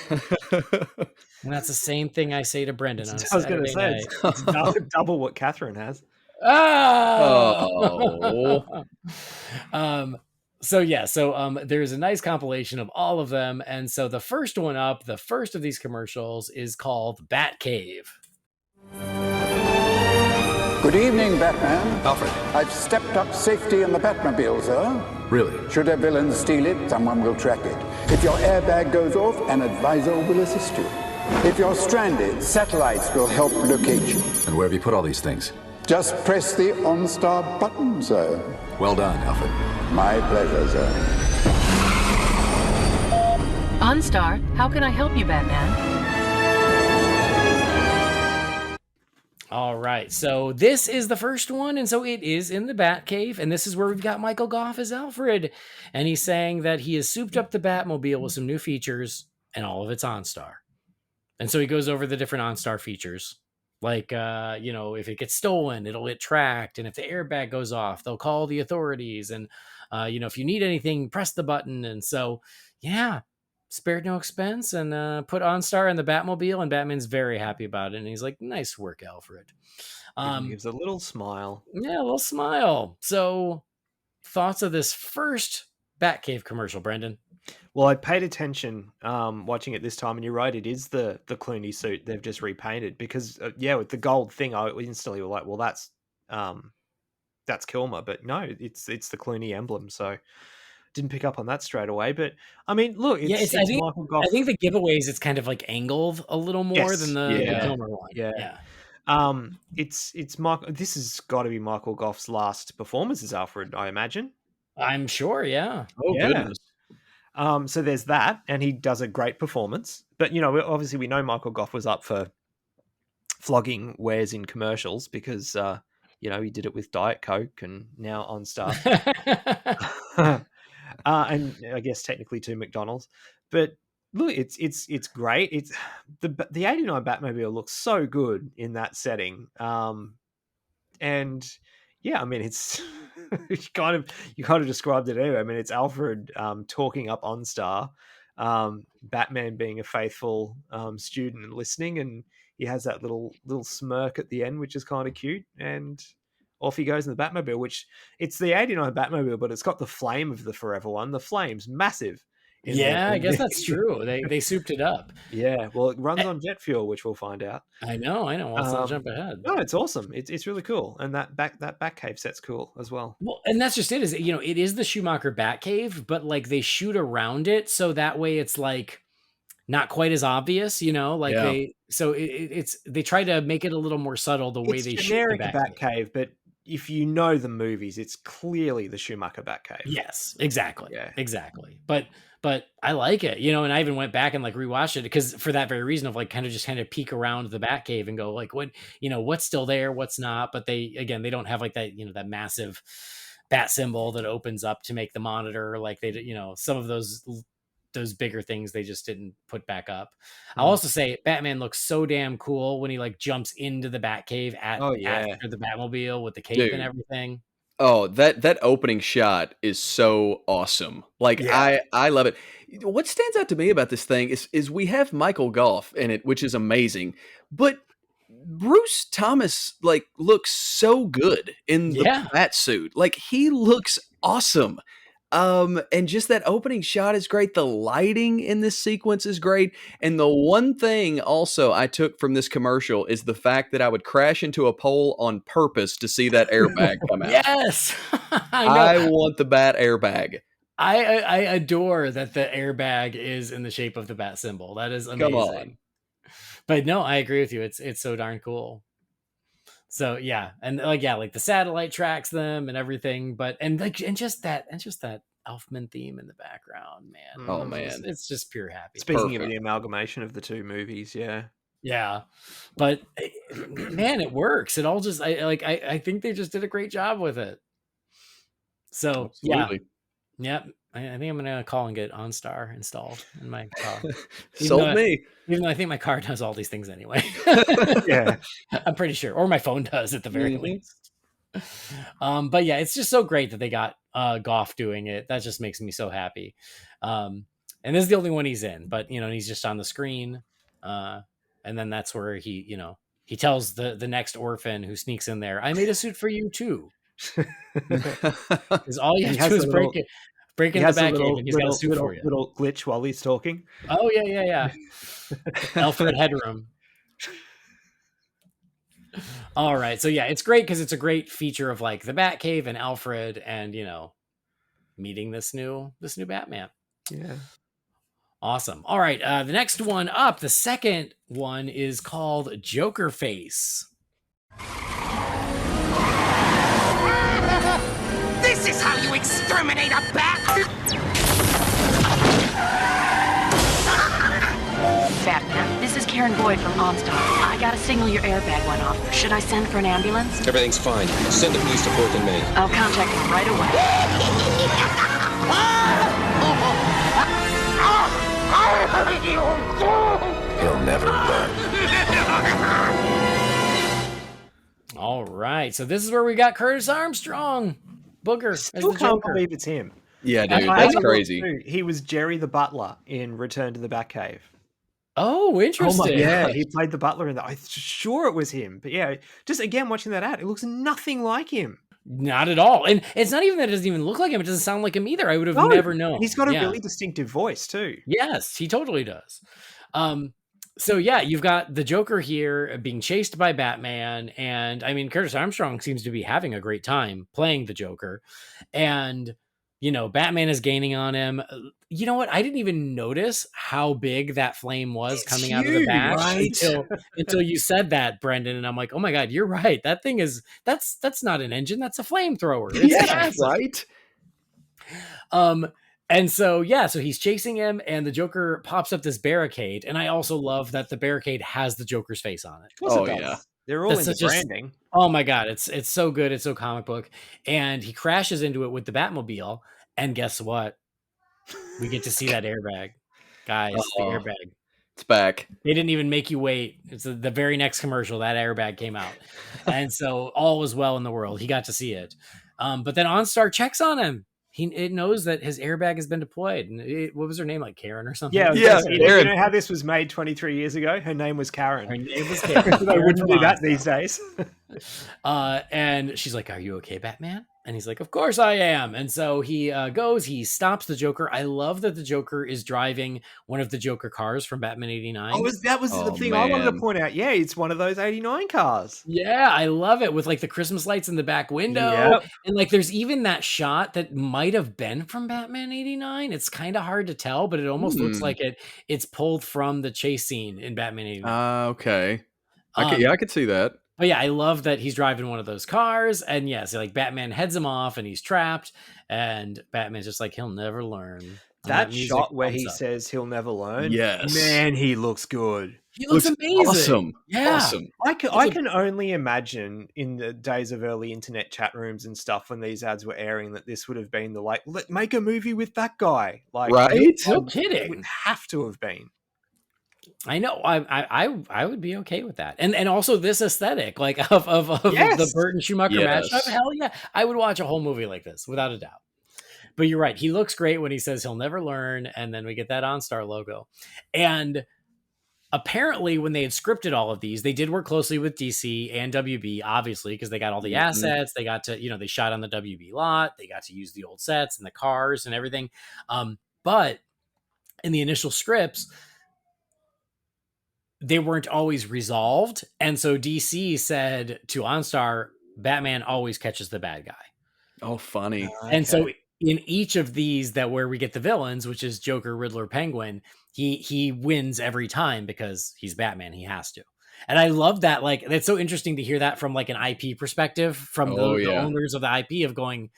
And that's the same thing I say to Brendan on a Saturday night. It's double what Catherine has. Oh! So there's a nice compilation of all of them. And so the first one up, the first of these commercials is called Batcave. Good evening, Batman. Alfred. I've stepped up safety in the Batmobile, sir. Really? Should a villain steal it, someone will track it. If your airbag goes off, an advisor will assist you. If you're stranded, satellites will help locate you. And where have you put all these things? Just press the OnStar button, sir. Well done, Alfred. My pleasure, sir. OnStar, how can I help you, Batman? All right, so this is the first one, and so it is in the Batcave, and this is where we've got Michael Goff as Alfred, and he's saying that he has souped up the Batmobile with some new features, and all of it's OnStar. And so he goes over the different OnStar features, like, if it gets stolen, it'll get tracked, and if the airbag goes off, they'll call the authorities, and, if you need anything, press the button, and so, yeah, spared no expense and put OnStar in the Batmobile, and Batman's very happy about it. And he's like, nice work, Alfred. Gives a little smile. Yeah, a little smile. So thoughts of this first Batcave commercial, Brendan? Well, I paid attention watching it this time, and you're right, it is the Clooney suit they've just repainted because, with the gold thing, I instantly was like, well, that's Kilmer. But no, it's the Clooney emblem, so didn't pick up on that straight away, but I mean, look, it's Michael Goff. I think the giveaways, it's kind of like angled a little more than the Kilmer one. Yeah. It's Michael. This has got to be Michael Goff's last performance as Alfred, I imagine. I'm sure, yeah. Oh, goodness. So there's that, and he does a great performance. But obviously, we know Michael Goff was up for flogging wares in commercials because he did it with Diet Coke and now OnStar. And I guess technically to McDonald's, but look, it's great. It's the 89 Batmobile looks so good in that setting. And Yeah, I mean, it's you kind of described it anyway. I mean, it's Alfred talking up OnStar, Batman being a faithful student and listening, and he has that little smirk at the end, which is kind of cute, and off he goes in the Batmobile, which it's the '89 Batmobile, but it's got the flame of the Forever one. The flame's massive. I guess that's true. They souped it up. Yeah, well, it runs on jet fuel, which we'll find out. I know. Let's not jump ahead. No, it's awesome. It's really cool, and that Batcave set's cool as well. Well, and that's just it. Is it is the Schumacher Batcave, but like they shoot around it, so that way it's like not quite as obvious. Like they try to make it a little more subtle the way It's they generic shoot the Batcave. Batcave, but if you know the movies, it's clearly the Schumacher Batcave. Yes, exactly. Yeah. Exactly. But I like it, and I even went back and like rewatched it because for that very reason of like kind of peek around the Batcave and go like, what, what's still there, what's not. But they don't have like that, that massive bat symbol that opens up to make the monitor. Like they, some of those bigger things they just didn't put back up. I'll also say Batman looks so damn cool when he like jumps into the Batcave after the Batmobile with the cape and everything. Oh, that opening shot is so awesome. Like I love it. What stands out to me about this thing is we have Michael Gough in it, which is amazing, but Bruce Thomas like looks so good in the bat suit. Like he looks awesome. And just that opening shot is great. The lighting in this sequence is great. And the one thing also I took from this commercial is the fact that I would crash into a pole on purpose to see that airbag come out. Yes. I want the bat airbag. I adore that the airbag is in the shape of the bat symbol. That is amazing. Come on. But no, I agree with you. It's so darn cool. So yeah, and like the satellite tracks them and everything, and just that Elfman theme in the background, man. Oh man, it's just pure happy. Speaking of the amalgamation of the two movies, yeah, but man, it works. It all just I think they just did a great job with it. So absolutely. Yeah. I think I'm gonna call and get OnStar installed in my car. Sold me. Even though I think my car does all these things anyway. Yeah, I'm pretty sure, or my phone does at the very least. But yeah, it's just so great that they got Gough doing it. That just makes me so happy. And this is the only one he's in, but he's just on the screen. And then that's where he tells the next orphan who sneaks in there, "I made a suit for you too." Because all you have to do is break in the Batcave, and he's got a suit for you. Little glitch while he's talking. Oh yeah. Alfred Headroom. All right, so yeah, it's great because it's a great feature of like the Batcave and Alfred, and meeting this new Batman. Yeah, awesome. All right, the next one up, the second one is called Joker Face. This is how you exterminate a bat! Batman, this is Karen Boyd from OnStar. I got a signal your airbag went off. Should I send for an ambulance? Everything's fine. Send the police to Fort and Maine. I'll contact them right away. He'll never learn. All right, so this is where we got Curtis Armstrong, Booger. Still can't believe it's him. Yeah, dude, that's crazy. He was Jerry the Butler in Return to the Batcave. Oh, interesting. Yeah, he played the butler in that. I'm sure it was him. But yeah, just again watching that ad, it looks nothing like him. Not at all. And it's not even that it doesn't even look like him. It doesn't sound like him either. I would have never known. He's got a really distinctive voice too. Yes, he totally does. So yeah, you've got the Joker here being chased by Batman. And I mean, Curtis Armstrong seems to be having a great time playing the Joker. And Batman is gaining on him. You know what? I didn't even notice how big that flame was coming out of the bat until you said that, Brendan. And I'm like, oh my God, you're right. That thing that's not an engine. That's a flamethrower. Yeah, right. And so he's chasing him, and the Joker pops up this barricade. And I also love that the barricade has the Joker's face on it. Oh yeah. They're all into branding. Oh my God, it's so good. It's so comic book. And he crashes into it with the Batmobile. And guess what? We get to see that airbag. Guys, the airbag. It's back. They didn't even make you wait. It's the very next commercial that airbag came out. And so all was well in the world. He got to see it. But then OnStar checks on him. It knows that his airbag has been deployed. And what was her name? Like Karen or something? Yeah, Yeah, you Karen. know how this was made 23 years ago? Her name was Karen. Her name was Karen. They Karen wouldn't from do that OnStar. these days. And she's like, "Are you okay, Batman?" And he's like, "Of course I am." And so he goes, he stops the Joker. I love that the Joker is driving one of the Joker cars from Batman 89. That was the Oh, thing I wanted to man. point out. Yeah, it's one of those 89 cars. Yeah, I love it with like the Christmas lights in the back window. Yep. And like there's even that shot that might have been from Batman 89. It's kind of hard to tell, but it almost looks like it's pulled from the chase scene in Batman 89. Okay. I could see that. But yeah, I love that he's driving one of those cars. And yes, like Batman heads him off and he's trapped. And Batman's just like, he'll never learn. And That music shot where pumps he up. says he'll never learn. Yes. Man, he looks good. He looks amazing. Awesome. Yeah. Awesome. I can only imagine in the days of early internet chat rooms and stuff when these ads were airing that this would have been the like, make a movie with that guy. Like, Right? No it kidding. would have to have been. I know. I would be okay with that. And also this aesthetic, like of Yes. the Burton Schumacher Yes. matchup. Hell yeah. I would watch a whole movie like this without a doubt. But you're right. He looks great when he says he'll never learn. And then we get that OnStar logo. And apparently when they had scripted all of these, they did work closely with DC and WB, obviously, because they got all the assets. They got to, they shot on the WB lot. They got to use the old sets and the cars and everything. But in the initial scripts, they weren't always resolved. And so DC said to OnStar, Batman always catches the bad guy. Oh, funny. And so in each of these that where we get the villains, which is Joker, Riddler, Penguin, he wins every time because he's Batman. He has to. And I love that. Like, that's so interesting to hear that from like an IP perspective from the owners of the IP of going,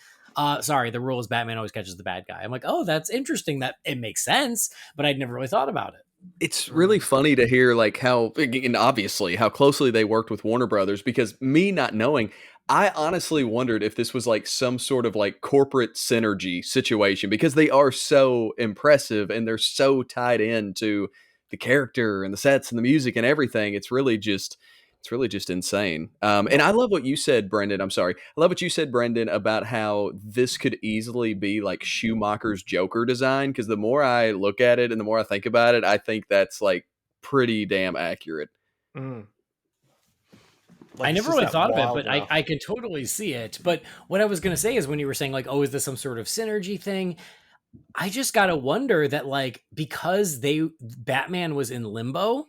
sorry, the rule is Batman always catches the bad guy. I'm like, oh, that's interesting. That it makes sense, but I'd never really thought about it. It's really funny to hear like how, and obviously how closely they worked with Warner Brothers, because me not knowing, I honestly wondered if this was like some sort of like corporate synergy situation, because they are so impressive and they're so tied into the character and the sets and the music and everything. It's really just insane. And I love what you said, Brendan. I'm sorry. I love what you said, Brendan, about how this could easily be like Schumacher's Joker design. Because the more I look at it and the more I think about it, I think that's like pretty damn accurate. Like, I never really thought of it, but I can totally see it. But what I was going to say is when you were saying like, oh, is this some sort of synergy thing? I just got to wonder that like, because Batman was in limbo.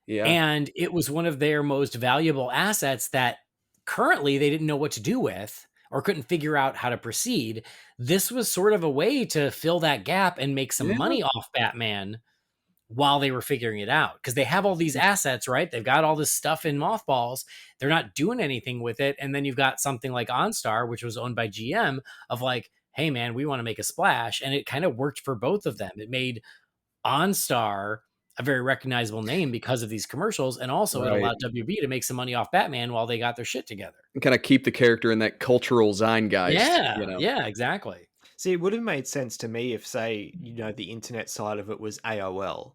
Yeah. And it was one of their most valuable assets that currently they didn't know what to do with or couldn't figure out how to proceed. This was sort of a way to fill that gap and make some money off Batman while they were figuring it out. Because they have all these assets, right? They've got all this stuff in mothballs. They're not doing anything with it. And then you've got something like OnStar, which was owned by GM, of like, hey, man, we want to make a splash. And it kind of worked for both of them. It made OnStar a very recognizable name because of these commercials. And also it allowed WB to make some money off Batman while they got their shit together. And kind of keep the character in that cultural zeitgeist. Yeah. You know? Yeah, exactly. See, it would have made sense to me if, say, the internet side of it was AOL,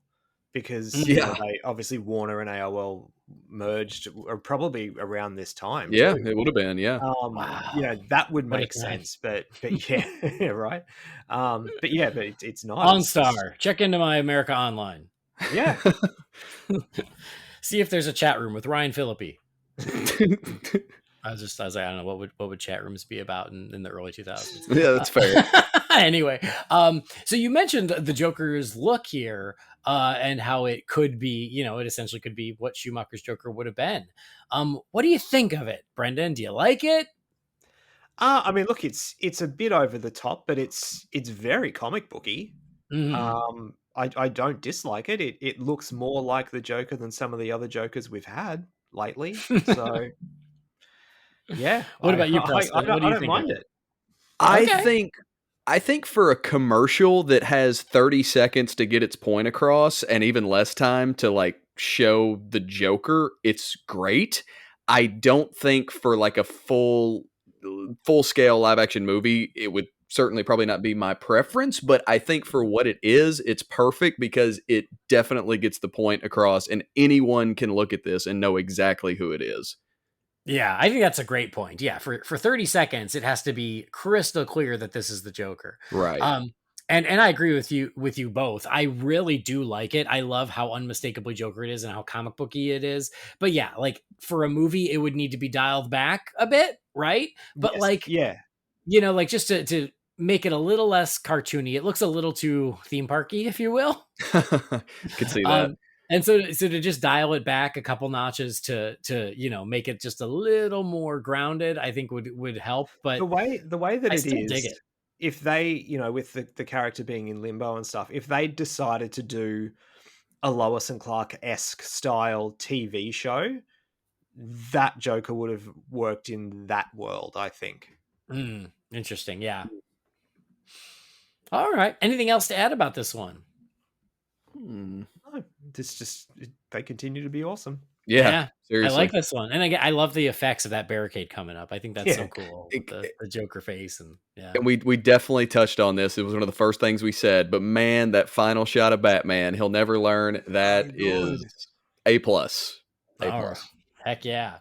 because they, obviously Warner and AOL merged or probably around this time. Yeah, too. it would have been. Yeah. Wow. That would make sense, but yeah, right. But it's nice. OnStar, check into my America Online. Yeah. See if there's a chat room with Ryan Phillippe. I was like, I don't know, what would chat rooms be about in the early 2000s? Yeah, that's fair. Anyway, so you mentioned the Joker's look here, and how it could be, it essentially could be what Schumacher's Joker would have been. What do you think of it, Brendan? Do you like it? I mean, look, it's a bit over the top, but it's very comic booky. Mm-hmm. I don't dislike it. It looks more like the Joker than some of the other Jokers we've had lately. So, yeah. What about you, Preston? I don't mind it. I think for a commercial that has 30 seconds to get its point across and even less time to like show the Joker, it's great. I don't think for like a full scale live action movie, it would certainly probably not be my preference, but I think for what it is, it's perfect because it definitely gets the point across, and anyone can look at this and know exactly who it is. Yeah, I think that's a great point. Yeah, for 30 seconds, it has to be crystal clear that this is the Joker. Right. And I agree with you both. I really do like it. I love how unmistakably Joker it is and how comic booky it is. But yeah, like for a movie, it would need to be dialed back a bit, right? But Yes, like, yeah, like just to make it a little less cartoony. It looks a little too theme parky, if you will. Could see that. And so to just dial it back a couple notches to make it just a little more grounded, I think would help. But the way that I it still is, dig it. if they, with the character being in limbo and stuff, if they decided to do a Lois and Clark-esque style TV show, that Joker would have worked in that world, I think. Interesting. Yeah. All right. Anything else to add about this one? No, they continue to be awesome. Yeah, seriously. I like this one, and again, I love the effects of that barricade coming up. I think that's so cool. The Joker face, and we definitely touched on this. It was one of the first things we said. But man, that final shot of Batman, he'll never learn. That is A+. A+. Heck yeah.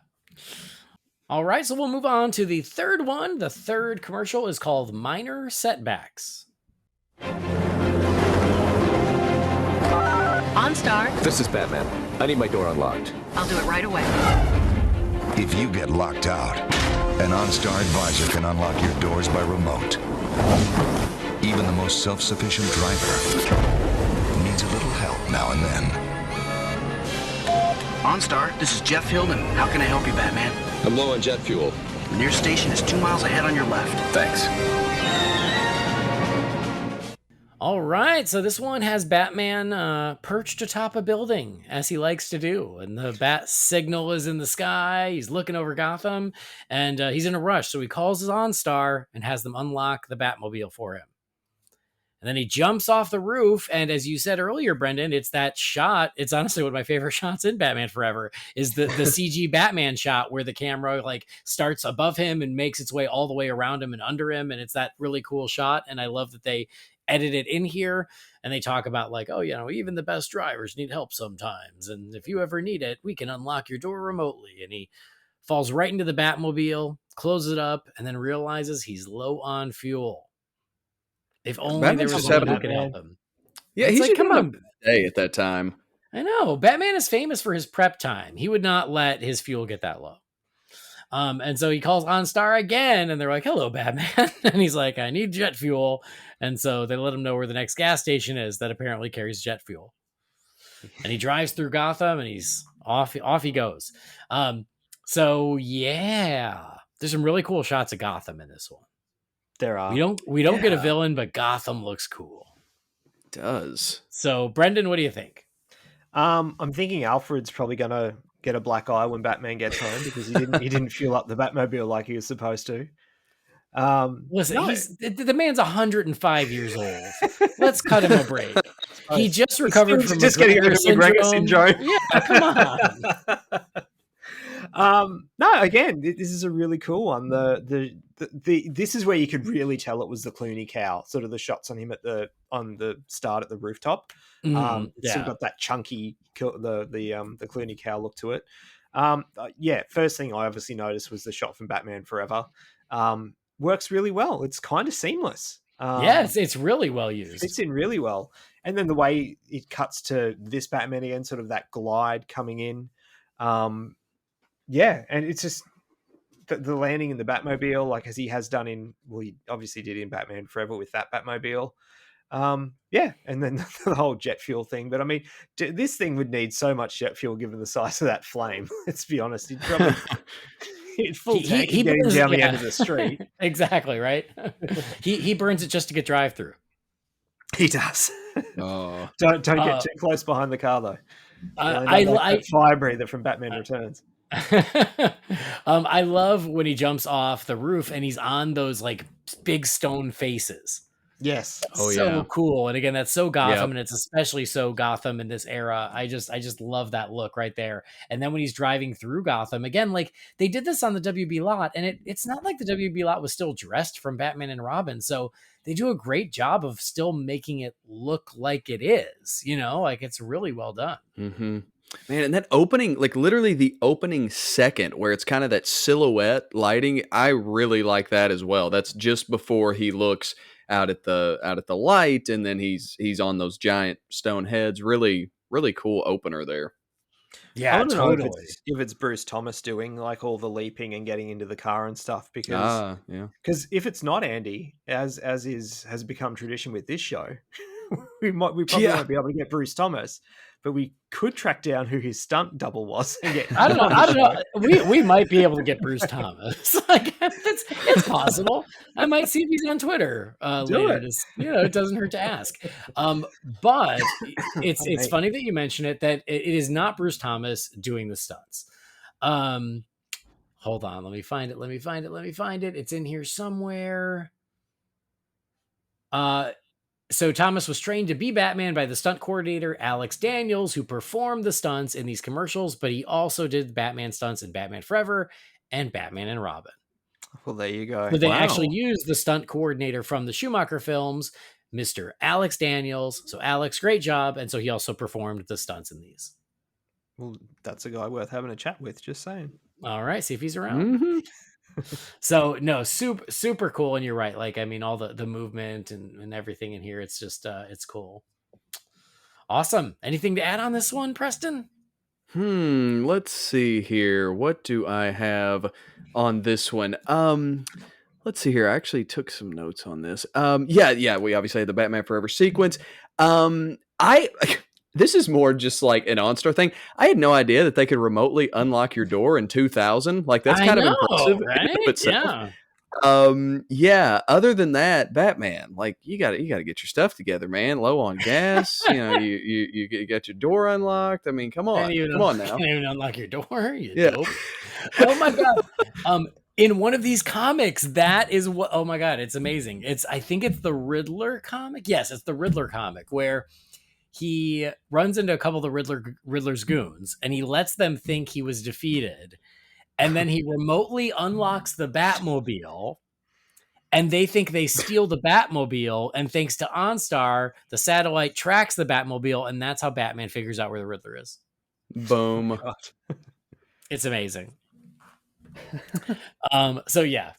All right, so we'll move on to the third one. The third commercial is called Minor Setbacks. OnStar. This is Batman. I need my door unlocked. I'll do it right away. If you get locked out, an OnStar advisor can unlock your doors by remote. Even the most self-sufficient driver needs a little help now and then. OnStar, this is Jeff Hilden. How can I help you, Batman? I'm low on jet fuel. The nearest station is 2 miles ahead on your left. Thanks. All right, so this one has Batman perched atop a building, as he likes to do. And the bat signal is in the sky. He's looking over Gotham, and he's in a rush. So he calls his OnStar and has them unlock the Batmobile for him. And then he jumps off the roof, and as you said earlier, Brendan, it's that shot. It's honestly one of my favorite shots in Batman Forever, is the CG Batman shot where the camera like starts above him and makes its way all the way around him and under him, and it's that really cool shot. And I love that they edit it in here, and they talk about like, oh, even the best drivers need help sometimes, and if you ever need it, we can unlock your door remotely. And he falls right into the Batmobile, closes it up, and then realizes he's low on fuel. If only there was someone who could help him. Yeah, he's like, come on, day at that time. I know. Batman is famous for his prep time. He would not let his fuel get that low. And so he calls OnStar again, and they're like, hello, Batman. And he's like, I need jet fuel. And so they let him know where the next gas station is that apparently carries jet fuel. And he drives through Gotham, and he's off he goes. So yeah, there's some really cool shots of Gotham in this one. There are. We don't get a villain, but Gotham looks cool. It does. So Brendan, what do you think? I'm thinking Alfred's probably gonna get a black eye when Batman gets home because he didn't fuel up the Batmobile like he was supposed to. Listen, the man's 105 years old. Let's cut him a break. He just recovered from McGregor syndrome. Yeah, come on. No, again, this is a really cool one. This is where you could really tell it was the Clooney cow, sort of the shots on him on the start at the rooftop. It's still got that chunky, the Clooney cow look to it. First thing I obviously noticed was the shot from Batman Forever. Works really well. It's kind of seamless. It's really well used. Fits in really well. And then the way it cuts to this Batman again, sort of that glide coming in. And it's just the landing in the Batmobile, like as he has done he obviously did in Batman Forever with that Batmobile. And then the whole jet fuel thing. But I mean, this thing would need so much jet fuel given the size of that flame. Let's be honest. He'd probably full tank getting down the end of the street. Exactly, right? he burns it just to get drive through. He does. Oh, don't get too close behind the car though. I fire breather from Batman Returns. I love when he jumps off the roof and he's on those like big stone faces. Yes. Oh, so yeah. cool. And again, that's so Gotham, Yep. and it's especially so Gotham in this era. I just love that look right there. And then when he's driving through Gotham again, like they did this on the WB lot, and it's not like the WB lot was still dressed from Batman and Robin. So they do a great job of still making it look like it is, like it's really well done. Mm-hmm. Man, and that opening, like literally the opening second where it's kind of that silhouette lighting, I really like that as well. That's just before he looks out at the light, and then he's on those giant stone heads. Really, really cool opener there. Yeah, I want to totally. know if it's Bruce Thomas doing like all the leaping and getting into the car and stuff, because if it's not Andy, as has become tradition with this show, we probably won't be able to get Bruce Thomas, but we could track down who his stunt double was and get I don't know. We might be able to get Bruce Thomas. Like it's possible. I might see if he's on Twitter later. It doesn't hurt to ask. But it's funny that you mention it, that it is not Bruce Thomas doing the stunts. Hold on, let me find it. It's in here somewhere. So Thomas was trained to be Batman by the stunt coordinator, Alex Daniels, who performed the stunts in these commercials, but he also did Batman stunts in Batman Forever and Batman and Robin. Well, there you go. So they actually used the stunt coordinator from the Schumacher films, Mr. Alex Daniels. So Alex, great job. And so he also performed the stunts in these. Well, that's a guy worth having a chat with, just saying. All right, see if he's around. Mm-hmm. So no, super cool. And you're right. Like, I mean, all the movement and everything in here, it's just, it's cool. Awesome. Anything to add on this one, Preston? Let's see here. What do I have on this one? Let's see here. I actually took some notes on this. Yeah. We obviously had the Batman Forever sequence. This is more just like an OnStar thing. I had no idea that they could remotely unlock your door in 2000. Like that's kind of impressive right? in and of itself. Yeah. Other than that, Batman, like you got to get your stuff together, man. Low on gas. You got your door unlocked. I mean, come on now. Can't even unlock your door. Dope. Oh my god. In one of these comics, that is what. Oh my god, it's amazing. I think it's the Riddler comic. Yes, it's the Riddler comic where he runs into a couple of the Riddler's goons, and he lets them think he was defeated. And then he remotely unlocks the Batmobile, and they think they steal the Batmobile. And thanks to OnStar, the satellite tracks the Batmobile, and that's how Batman figures out where the Riddler is. Boom. It's amazing. So yeah,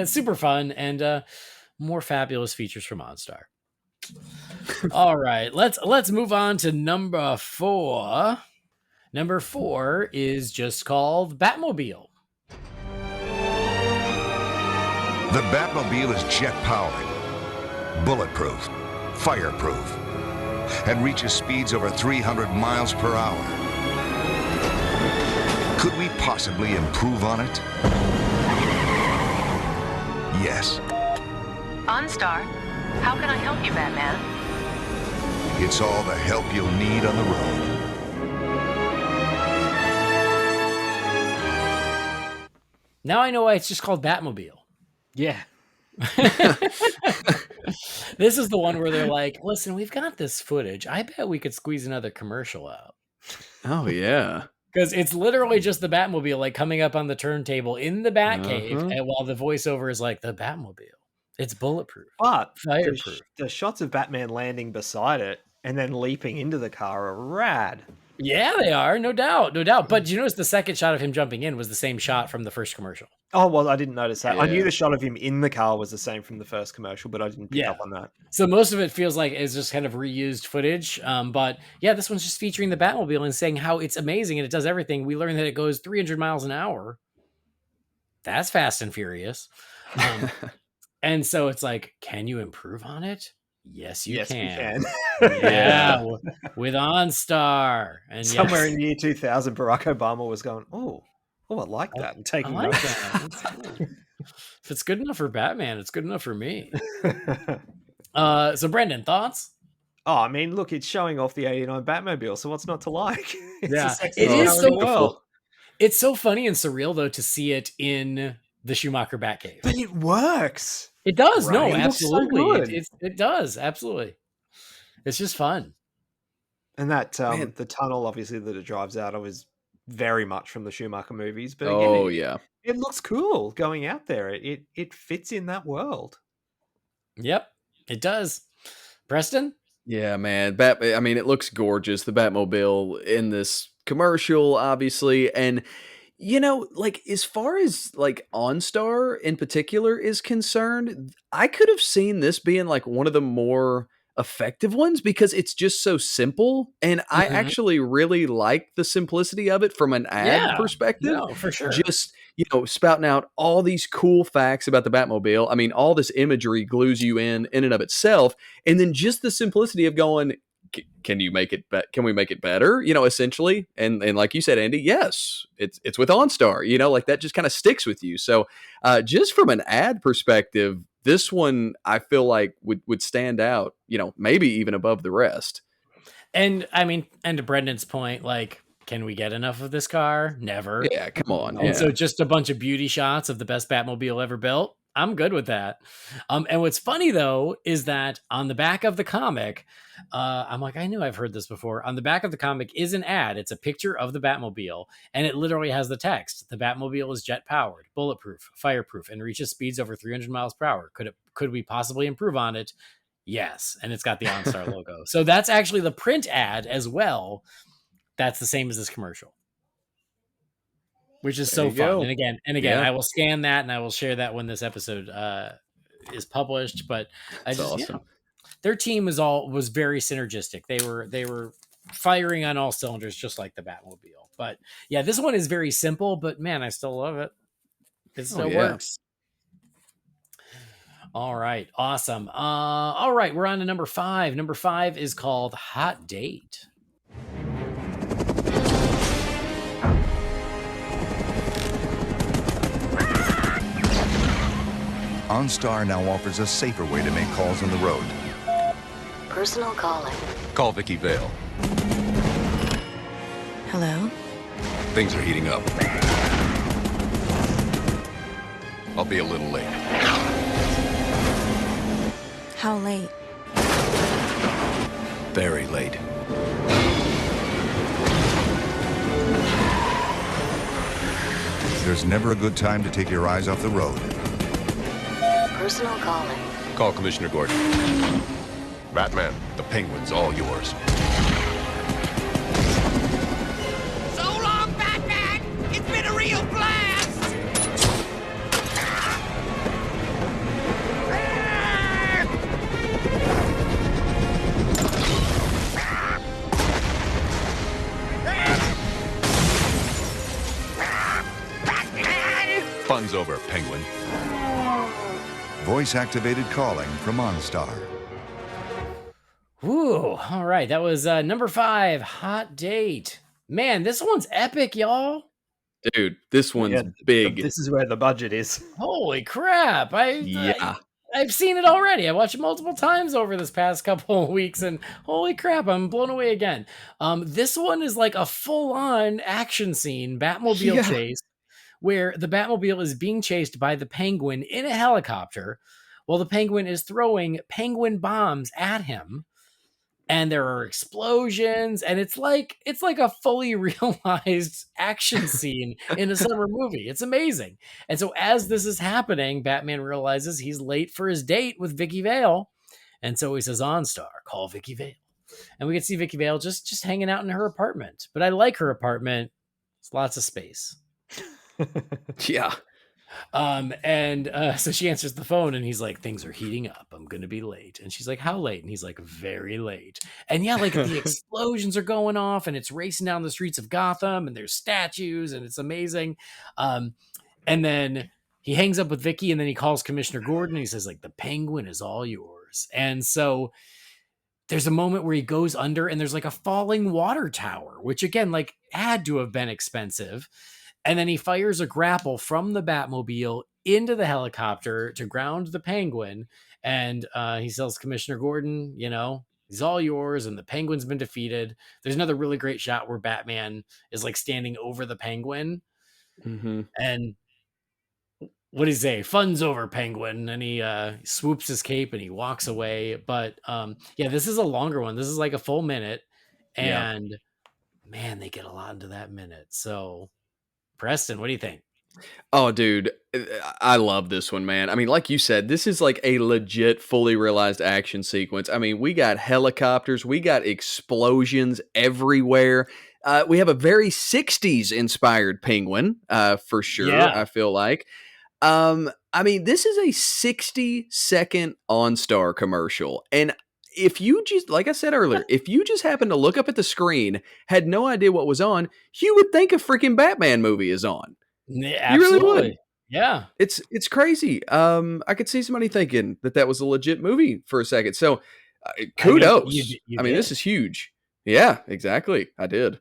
super fun and more fabulous features from OnStar. All right, let's move on to number 4. Number 4 is just called Batmobile. The Batmobile is jet-powered, bulletproof, fireproof, and reaches speeds over 300 miles per hour. Could we possibly improve on it? Yes. OnStar, how can I help you, Batman? It's all the help you'll need on the road. Now I know why it's just called Batmobile. Yeah. This is the one where they're like, listen, we've got this footage. I bet we could squeeze another commercial out. Oh, yeah. Because it's literally just the Batmobile like coming up on the turntable in the Batcave, and while the voiceover is like, the Batmobile. It's bulletproof. But fireproof. The shots of Batman landing beside it and then leaping into the car are rad. Yeah, they are. No doubt. But you notice the second shot of him jumping in was the same shot from the first commercial. Oh, well, I didn't notice that. Yeah. I knew the shot of him in the car was the same from the first commercial, but I didn't pick up on that. So most of it feels like it's just kind of reused footage. But yeah, this one's just featuring the Batmobile and saying how it's amazing and it does everything. We learned that it goes 300 miles an hour. That's fast and furious. And so it's like, can you improve on it? Yes, you can. We can. Yeah, with OnStar. And somewhere in year 2000, Barack Obama was going, oh, I like that, and taking notes. That. If it's good enough for Batman, it's good enough for me. So Brendan, thoughts? Oh, I mean, look, it's showing off the 89 Batmobile, so what's not to like? It is so cool. It's so funny and surreal, though, to see it in the Schumacher Batcave. But it works. It does. Right. No, It looks so absolutely. good. It does. Absolutely. It's just fun. And that Man. the tunnel obviously that it drives out of is very much from the Schumacher movies. But again, Oh yeah. it looks cool going out there. It fits in that world. Yep, it does. Preston? Yeah, man. I mean, it looks gorgeous. The Batmobile in this commercial, obviously, and like as far as like OnStar in particular is concerned, I could have seen this being like one of the more effective ones because it's just so simple, and I Mhm. actually really like the simplicity of it from an ad Yeah. perspective. No, for sure. Just spouting out all these cool facts about the Batmobile. I mean, all this imagery glues you in and of itself, and then just the simplicity of going, can you make it can we make it better, essentially, and like you said, Andy, yes, it's with OnStar, like that just kind of sticks with you. So just from an ad perspective, this one I feel like would stand out, maybe even above the rest. And I mean, and to Brendan's point, like, can we get enough of this car? Never. Yeah, come on. And Yeah. so just a bunch of beauty shots of the best Batmobile ever built. I'm good with that. And what's funny though is that on the back of the comic, I'm like, I knew I've heard this before. On the back of the comic is an ad. It's a picture of the Batmobile, and it literally has the text: "The Batmobile is jet powered, bulletproof, fireproof, and reaches speeds over 300 miles per hour. Could we possibly improve on it? Yes." And it's got the OnStar logo. So that's actually the print ad as well. That's the same as this commercial, which is so fun. Go. And again, Yeah. I will scan that and I will share that when this episode is published. But That's awesome. Their team was very synergistic. They were firing on all cylinders, just like the Batmobile. But yeah, this one is very simple, but man, I still love it. It still works. All right, awesome. All right, we're on to number 5. Number 5 is called Hot Date. OnStar now offers a safer way to make calls on the road. Personal calling. Call Vicky Vale. Hello? Things are heating up. I'll be a little late. How late? Very late. There's never a good time to take your eyes off the road. Personal calling. Call Commissioner Gordon. Batman, the Penguin's all yours. So long, Batman! It's been a real blast! Fun's over, Penguin. Voice-activated calling from OnStar. Ooh, all right. That was number 5, Hot Date. Man, this one's epic, y'all. Dude, this one's big. This is where the budget is. Holy crap. I've seen it already. I watched it multiple times over this past couple of weeks, and holy crap, I'm blown away again. This one is like a full-on action scene, Batmobile chase, where the Batmobile is being chased by the Penguin in a helicopter while the Penguin is throwing penguin bombs at him. And there are explosions, and it's like a fully realized action scene in a summer movie. It's amazing. And so as this is happening, Batman realizes he's late for his date with Vicky Vale. And so he says, OnStar, call Vicky Vale. And we can see Vicky Vale just hanging out in her apartment. But I like her apartment. It's lots of space. Yeah. So she answers the phone and he's like, things are heating up. I'm going to be late. And she's like, how late? And he's like, very late. And yeah, like the explosions are going off and it's racing down the streets of Gotham and there's statues and it's amazing. And then he hangs up with Vicky and then he calls Commissioner Gordon and he says like, the Penguin is all yours. And so there's a moment where he goes under and there's like a falling water tower, which again, like had to have been expensive. And then he fires a grapple from the Batmobile into the helicopter to ground the Penguin. And he tells Commissioner Gordon, he's all yours. And the Penguin's been defeated. There's another really great shot where Batman is like standing over the Penguin. Mm-hmm. And what does he say? Fun's over, Penguin. And he swoops his cape and he walks away. But yeah, this is a longer one. This is like a full minute. And man, they get a lot into that minute. So, Preston, what do you think? Oh, dude, I love this one, man. I mean, like you said, this is like a legit, fully realized action sequence. I mean, we got helicopters, we got explosions everywhere. We have a very 60s inspired Penguin, for sure, Yeah. I feel like. I mean, this is a 60-second OnStar commercial. And if you just, like I said earlier, if you just happen to look up at the screen, had no idea what was on, you would think a freaking Batman movie is on. Yeah, You really absolutely. would. Yeah. It's crazy. I could see somebody thinking that was a legit movie for a second. So kudos. You I mean, did. this is huge. Yeah, exactly. I did.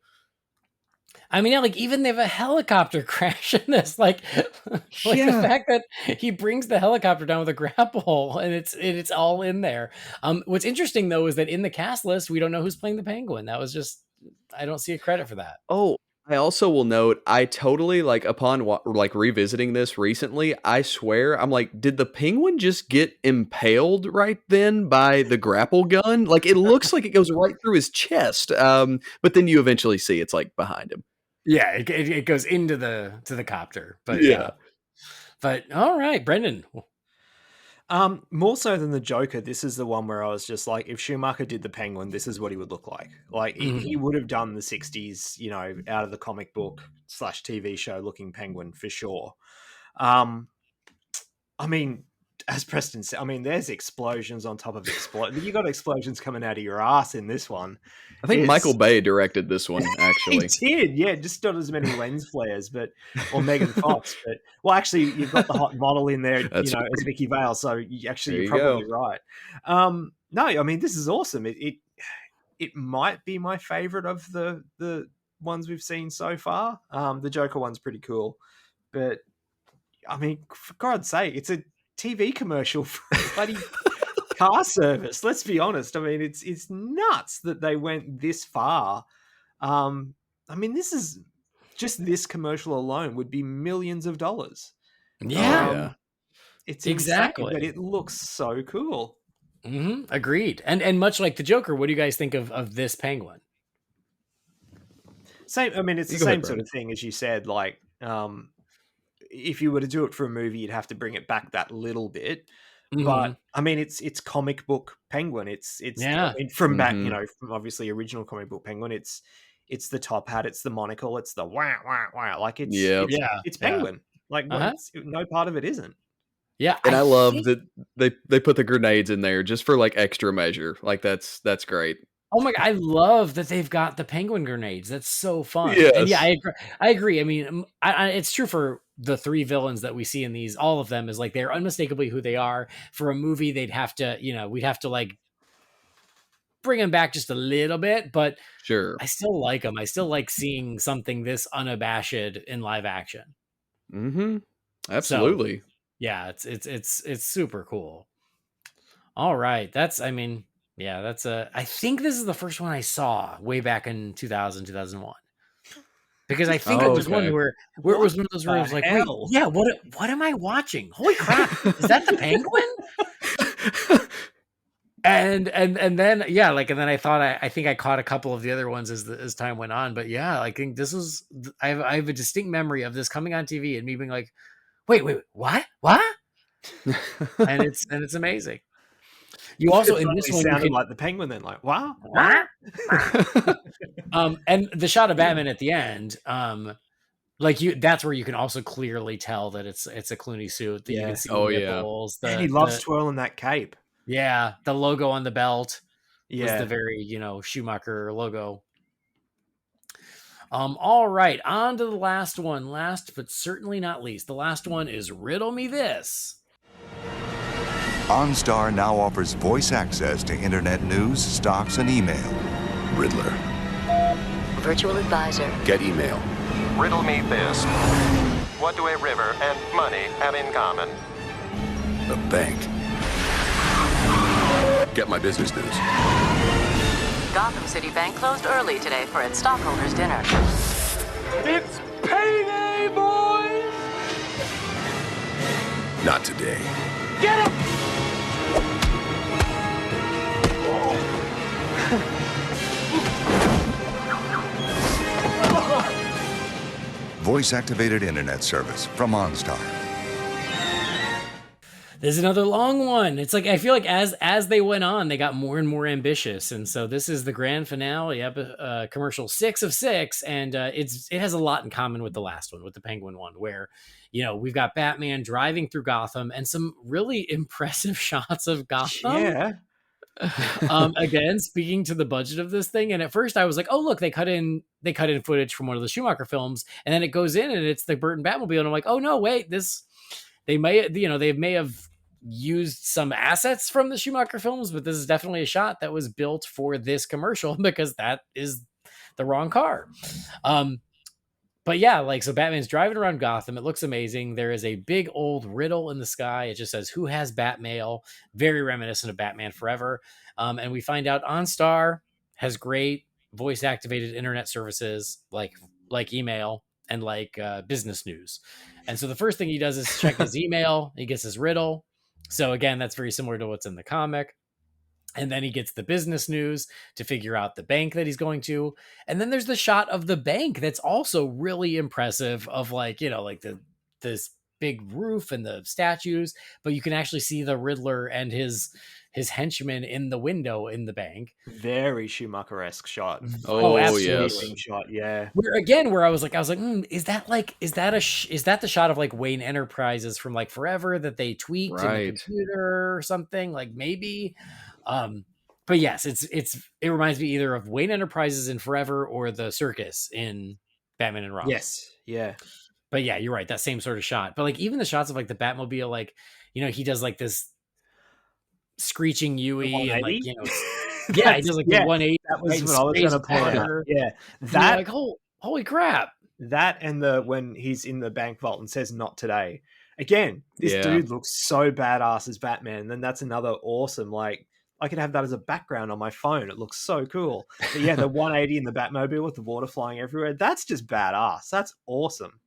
I mean, yeah, like even they have a helicopter crash in this, like the fact that he brings the helicopter down with a grapple and it's all in there. What's interesting though is that in the cast list we don't know who's playing the Penguin. That was just I don't see a credit for that. Oh, I also will note, I totally, like, upon revisiting this recently, I swear, I'm like, did the Penguin just get impaled right then by the grapple gun? Like, it looks like it goes right through his chest. But then you eventually see it's like behind him. Yeah, it goes into the copter. But yeah. But all right, Brendan. More so than the Joker, this is the one where I was just like, if Schumacher did the Penguin, this is what he would look like. Like he would have done the 60s, you know, out of the comic book / TV show looking Penguin for sure. I mean, as Preston said, I mean, there's explosions on top of explosions. You got explosions coming out of your ass in this one. I think Michael Bay directed this one, actually. He did, yeah. Just not as many lens flares, or Megan Fox. But well, actually, you've got the hot model in there, That's right. as Vicky Vale. So you're you probably right. No, I mean, this is awesome. It might be my favorite of the ones we've seen so far. The Joker one's pretty cool, but I mean, for God's sake, it's a TV commercial for a bloody car service. Let's be honest. I mean, it's nuts that they went this far. I mean, this is just this commercial alone would be millions of dollars. Yeah, it's exactly. insane, but it looks so cool. Agreed. And much like the Joker, what do you guys think of this Penguin? Same. I mean, it's the same sort of thing as you said. Like, if you were to do it for a movie, you'd have to bring it back that little bit. But I mean, it's comic book Penguin. It's I mean, from back, from obviously original comic book Penguin. It's the top hat. It's the monocle. It's the wah wah wah. Like it's Penguin. Like no part of it isn't. Yeah, and I love that they put the grenades in there just for like extra measure. Like that's great. Oh my God, I love that they've got the Penguin grenades. That's so fun. Yes. And yeah, I agree. I mean, it's true for the three villains that we see in these. All of them is like they're unmistakably who they are. For a movie, they'd have to, we'd have to like bring them back just a little bit. But sure, I still like them. I still like seeing something this unabashed in live action. Absolutely. So, yeah, it's super cool. All right, I think this is the first one I saw way back in 2001. Because I think it was one where it was one of those where I was like, wait, yeah, what am I watching? Holy crap, is that the Penguin? and then I think I caught a couple of the other ones as time went on. But yeah, I think this was I have a distinct memory of this coming on TV and me being like, wait, what? and it's amazing. You also in this one sounded like the Penguin, then like wow. And the shot of Batman at the end, that's where you can also clearly tell that it's a Clooney suit. That you can see the nipples. And he loves twirling that cape. Yeah, the logo on the belt was the very Schumacher logo. All right, on to the last one. Last but certainly not least, the last one is Riddle Me This. OnStar now offers voice access to internet news, stocks, and email. Riddler. Virtual advisor. Get email. Riddle me this. What do a river and money have in common? A bank. Get my business news. Gotham City Bank closed early today for its stockholders' dinner. It's payday, boys! Not today. Get him! Voice-activated internet service from OnStar. There's another long one. It's like I feel like as they went on, they got more and more ambitious, and so this is the grand finale, commercial 6 of 6, and it has a lot in common with the last one, with the Penguin one, where we've got Batman driving through Gotham and some really impressive shots of Gotham. Yeah. Again, speaking to the budget of this thing, and at first I was like, oh look, they cut in footage from one of the Schumacher films, and then it goes in and it's the Burton Batmobile, and I'm like, oh no, wait, they may have used some assets from the Schumacher films, but this is definitely a shot that was built for this commercial because that is the wrong car. But yeah, so Batman's driving around Gotham. It looks amazing. There is a big old riddle in the sky. It just says, "Who has Batmail?" Very reminiscent of Batman Forever. And we find out OnStar has great voice activated internet services like email and business news. And so the first thing he does is check his email. He gets his riddle. So again, that's very similar to what's in the comic. And then he gets the business news to figure out the bank that he's going to. And then there's the shot of the bank that's also really impressive of this big roof and the statues, but you can actually see the Riddler and his henchmen in the window in the bank. Very Schumacher-esque shot. Oh, absolutely. yes. Shot, yeah. Where I was like, is that the shot of Wayne Enterprises from Forever that they tweaked in the computer or something? Maybe. But yes, it reminds me either of Wayne Enterprises in Forever or the circus in Batman and Robin. Yes, yeah. But yeah, you're right. That same sort of shot. But even the shots of the Batmobile, he does this screeching Yui and he does the 180. That was what I was going to point out. Yeah, that holy crap. That and when he's in the bank vault and says "not today." Again, this dude looks so badass as Batman. Then that's another awesome I could have that as a background on my phone. It looks so cool. But yeah, the 180 in the Batmobile with the water flying everywhere. That's just badass. That's awesome.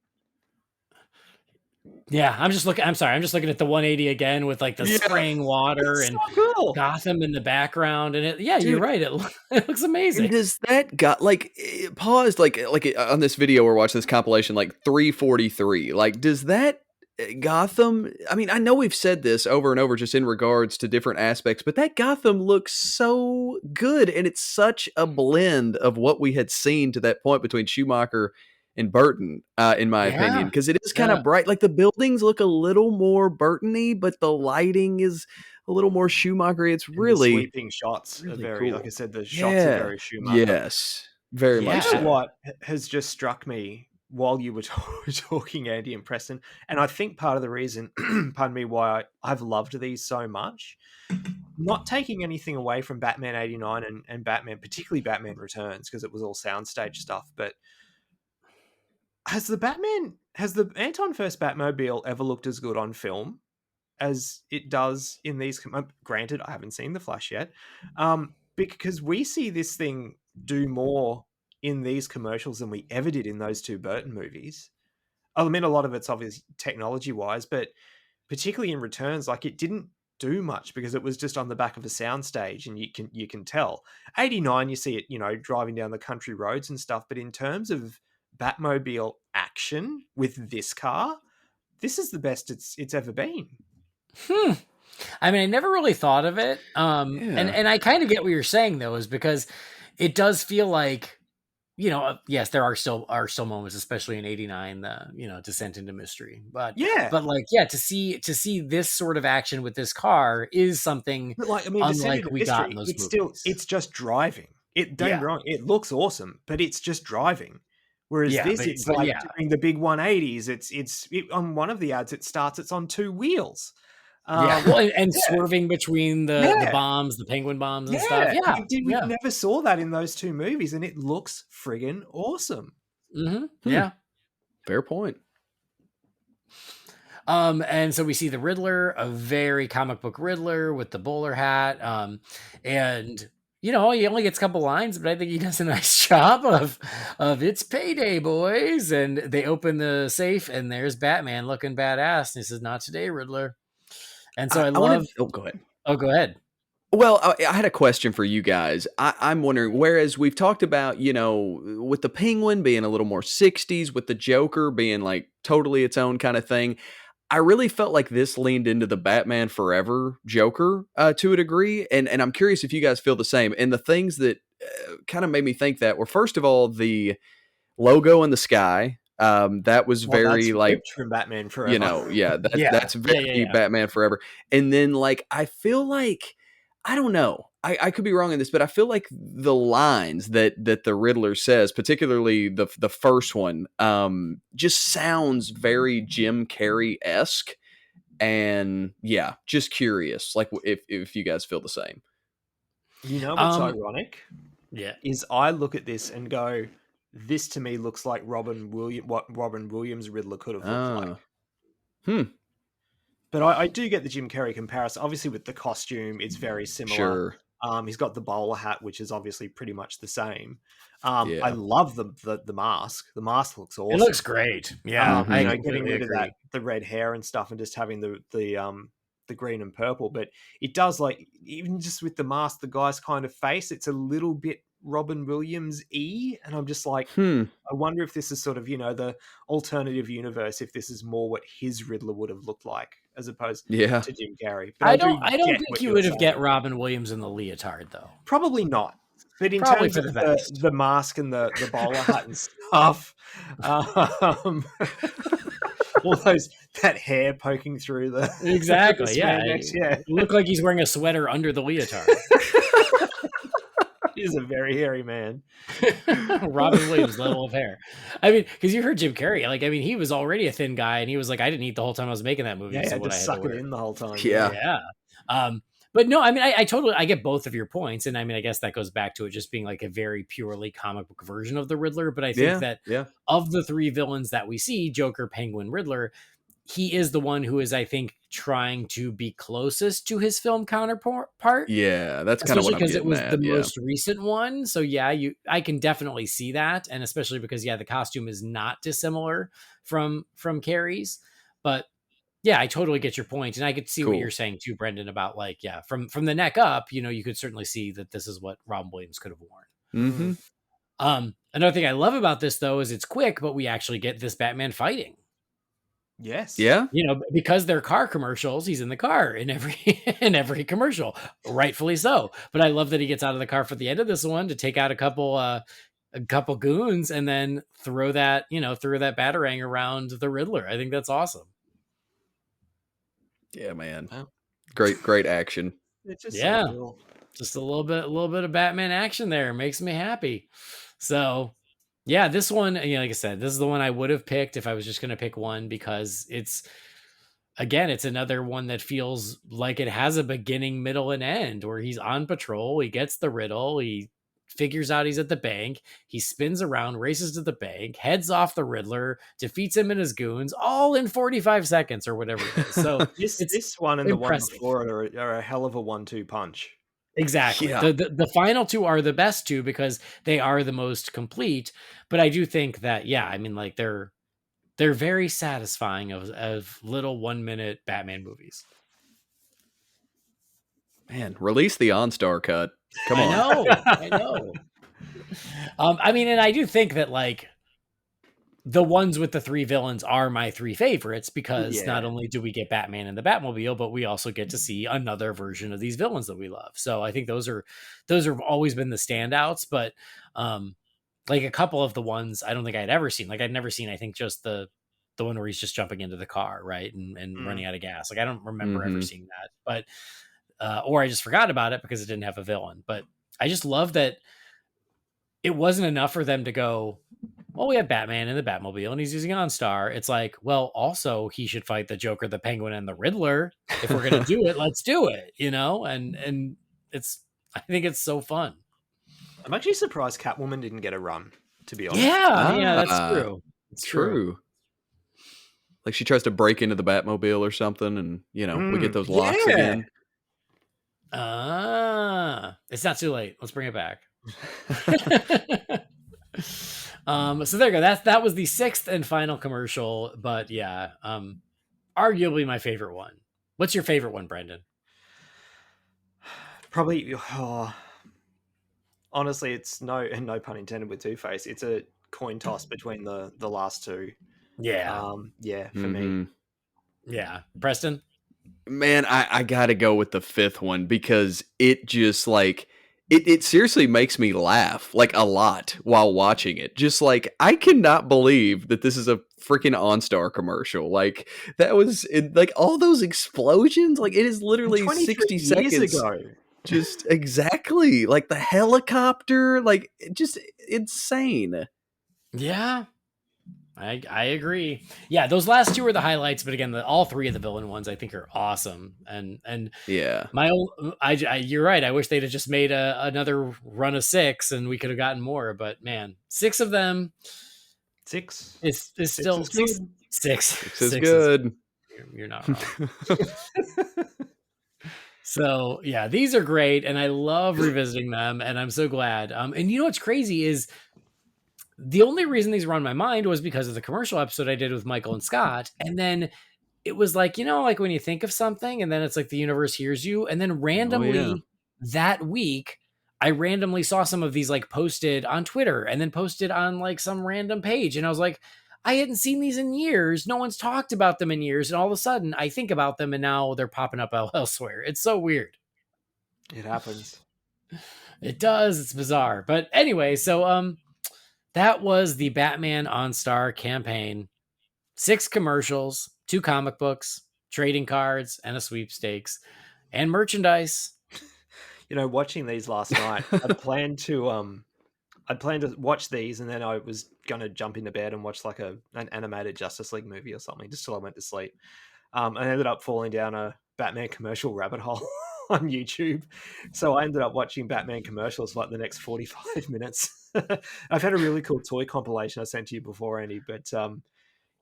Yeah, I'm just looking at the 180 again with the spraying water and so cool. Gotham in the background. And you're right. It looks amazing. And does that paused on this video we're watching, this compilation 343. Does that Gotham, I mean, I know we've said this over and over just in regards to different aspects, but that Gotham looks so good, and it's such a blend of what we had seen to that point between Schumacher and Burton, in my opinion, because it is kind of bright. The buildings look a little more Burton-y, but the lighting is a little more Schumacher. It's really the sweeping shots really are very cool. Like I said, the shots are very Schumacher. Yes, very much so. What has just struck me while you were talking, Andy and Preston, and I think part of the reason, pardon me, why I've loved these so much, not taking anything away from Batman 89 and Batman, particularly Batman Returns, because it was all soundstage stuff, but has the Anton First Batmobile ever looked as good on film as it does in these? Granted, I haven't seen The Flash yet, because we see this thing do more in these commercials than we ever did in those two Burton movies. I mean, a lot of it's obvious technology-wise, but particularly in Returns, it didn't do much because it was just on the back of a soundstage, and you can tell. 89, you see it, driving down the country roads and stuff, but in terms of Batmobile action with this car, this is the best it's ever been. I mean, I never really thought of it. And I kind of get what you're saying though, is because it does feel like, yes, there are still moments, especially in 89, the, descent into mystery, but to see this sort of action with this car is something unlike we got in those movies. It's just driving. Don't get me wrong, it looks awesome, but it's just driving. Whereas it's doing the big 180s. It's on one of the ads, it's on two wheels. Swerving between the bombs, the penguin bombs and stuff. Yeah, we never saw that in those two movies, and it looks friggin' awesome. Mm-hmm. Yeah, fair point. And so we see the Riddler, a very comic book Riddler with the bowler hat, and he only gets a couple lines, but I think he does a nice job of it's payday, boys. And they open the safe, and there's Batman looking badass. And he says, "Not today, Riddler." And so I love. Go ahead. Oh, go ahead. Well, I had a question for you guys. I'm wondering, whereas we've talked about, with the Penguin being a little more 60s, with the Joker being like totally its own kind of thing, I really felt like this leaned into the Batman Forever Joker to a degree. And I'm curious if you guys feel the same. And the things that kind of made me think that were, first of all, the logo in the sky. That was very like from Batman Forever. That's very Batman Forever. And then like, I feel like, I don't know. I could be wrong in this, but I feel like the lines that the Riddler says, particularly the first one, just sounds very Jim Carrey-esque. And yeah, just curious, like if you guys feel the same. You know what's ironic? Yeah, is I look at this and go, this to me looks like what Robin Williams' Riddler could have looked like. But I do get the Jim Carrey comparison. Obviously, with the costume, it's very similar. Sure. He's got the bowler hat, which is obviously pretty much the same. I love the mask. The mask looks awesome. It looks great. Yeah, getting rid of that, the red hair and stuff, and just having the green and purple. But it does, like, even just with the mask, the guy's kind of face, it's a little bit Robin Williams-y, and I'm just like, I wonder if this is sort of, the alternative universe, if this is more what his Riddler would have looked like as opposed to Jim Carrey. But I don't think you would have get Robin Williams in the leotard, though. Probably not. But in terms of the mask and the bowler hat and stuff, all that hair poking through the exactly, it looked like he's wearing a sweater under the leotard. He's a very hairy man. Robin Williams level of hair. I mean, because you heard Jim Carrey, like, I mean, he was already a thin guy, and he was like, I didn't eat the whole time I was making that movie. Yeah, just suck it in the whole time. Yeah. But no, I mean, I totally get both of your points, and I mean, I guess that goes back to it just being like a very purely comic book version of the Riddler. But I think that of the three villains that we see, Joker, Penguin, Riddler, he is the one who is, I think, trying to be closest to his film counterpart. Yeah, that's kind of what I'm getting because it was at, the most recent one. So yeah, I can definitely see that, and especially because the costume is not dissimilar from Carrey's. But yeah, I totally get your point, and I could see what you're saying too, Brendan, about like from the neck up, you could certainly see that this is what Robin Williams could have worn. Mm-hmm. Another thing I love about this though is it's quick, but we actually get this Batman fighting. Yes. Yeah. Because they're car commercials, he's in the car in every commercial, rightfully so. But I love that he gets out of the car for the end of this one to take out a couple goons and then throw that batarang around the Riddler. I think that's awesome. Yeah, man. Wow. Great action. It's just so cool. Just a little bit of Batman action there. Makes me happy. So yeah, this one, like I said, this is the one I would have picked if I was just going to pick one, because it's another one that feels like it has a beginning, middle, and end, where he's on patrol. He gets the riddle. He figures out he's at the bank. He spins around, races to the bank, heads off the Riddler, defeats him and his goons, all in 45 seconds or whatever it is. So this one and impressive. The one before are a hell of a 1-2 punch. Exactly. Yeah. The final two are the best two because they are the most complete. But I do think that, I mean, like they're very satisfying of little 1 minute Batman movies. Man, release the OnStar cut. Come on. I know. I mean, and I do think that like the ones with the three villains are my three favorites because not only do we get Batman and the Batmobile, but we also get to see another version of these villains that we love. So I think those have always been the standouts, but like a couple of the ones I don't think I'd ever seen. Like I'd never seen, I think just the one where he's just jumping into the car, right? And running out of gas. Like I don't remember ever seeing that, but or I just forgot about it because it didn't have a villain. But I just love that it wasn't enough for them to go, well, we have Batman and the Batmobile and he's using OnStar. It's like, well, also he should fight the Joker, the Penguin, and the Riddler. If we're going to do it, let's do it, and I think it's so fun. I'm actually surprised Catwoman didn't get a run, to be honest. Yeah, that's true. It's true. Like she tries to break into the Batmobile or something and, we get those locks again. It's not too late. Let's bring it back. So there you go. That was the sixth and final commercial, but yeah, arguably my favorite one. What's your favorite one, Brendan? Probably, honestly, it's no pun intended with Two-Face. It's a coin toss between the last two. Yeah. For me. Yeah. Preston? Man, I gotta go with the fifth one because it just like it seriously makes me laugh like a lot while watching it. Just like I cannot believe that this is a freaking OnStar commercial. Like that was like all those explosions. Like it is literally 60 seconds ago. Just exactly like the helicopter. Like just insane. Yeah. I agree. Yeah, those last two are the highlights, but again, all three of the villain ones I think are awesome. And yeah, you're right. I wish they'd have just made another run of 6, and we could have gotten more. But man, 6 of them. 6 is still good. 6 is good. You're not wrong. So yeah, these are great, and I love revisiting them, and I'm so glad. And you know what's crazy is, the only reason these were on my mind was because of the commercial episode I did with Michael and Scott. And then it was like, like when you think of something and then it's like the universe hears you. And then randomly that week, I randomly saw some of these like posted on Twitter and then posted on like some random page. And I was like, I hadn't seen these in years. No one's talked about them in years. And all of a sudden I think about them and now they're popping up elsewhere. It's so weird. It happens. It does. It's bizarre. But anyway, so, that was the Batman OnStar campaign. 6 commercials, 2 comic books, trading cards, and a sweepstakes, and merchandise. Watching these last night, I'd planned to watch these, and then I was gonna jump into bed and watch like an animated Justice League movie or something, just till I went to sleep. I ended up falling down a Batman commercial rabbit hole on YouTube. So I ended up watching Batman commercials for like the next 45 minutes. I've had a really cool toy compilation I sent to you before, Andy, but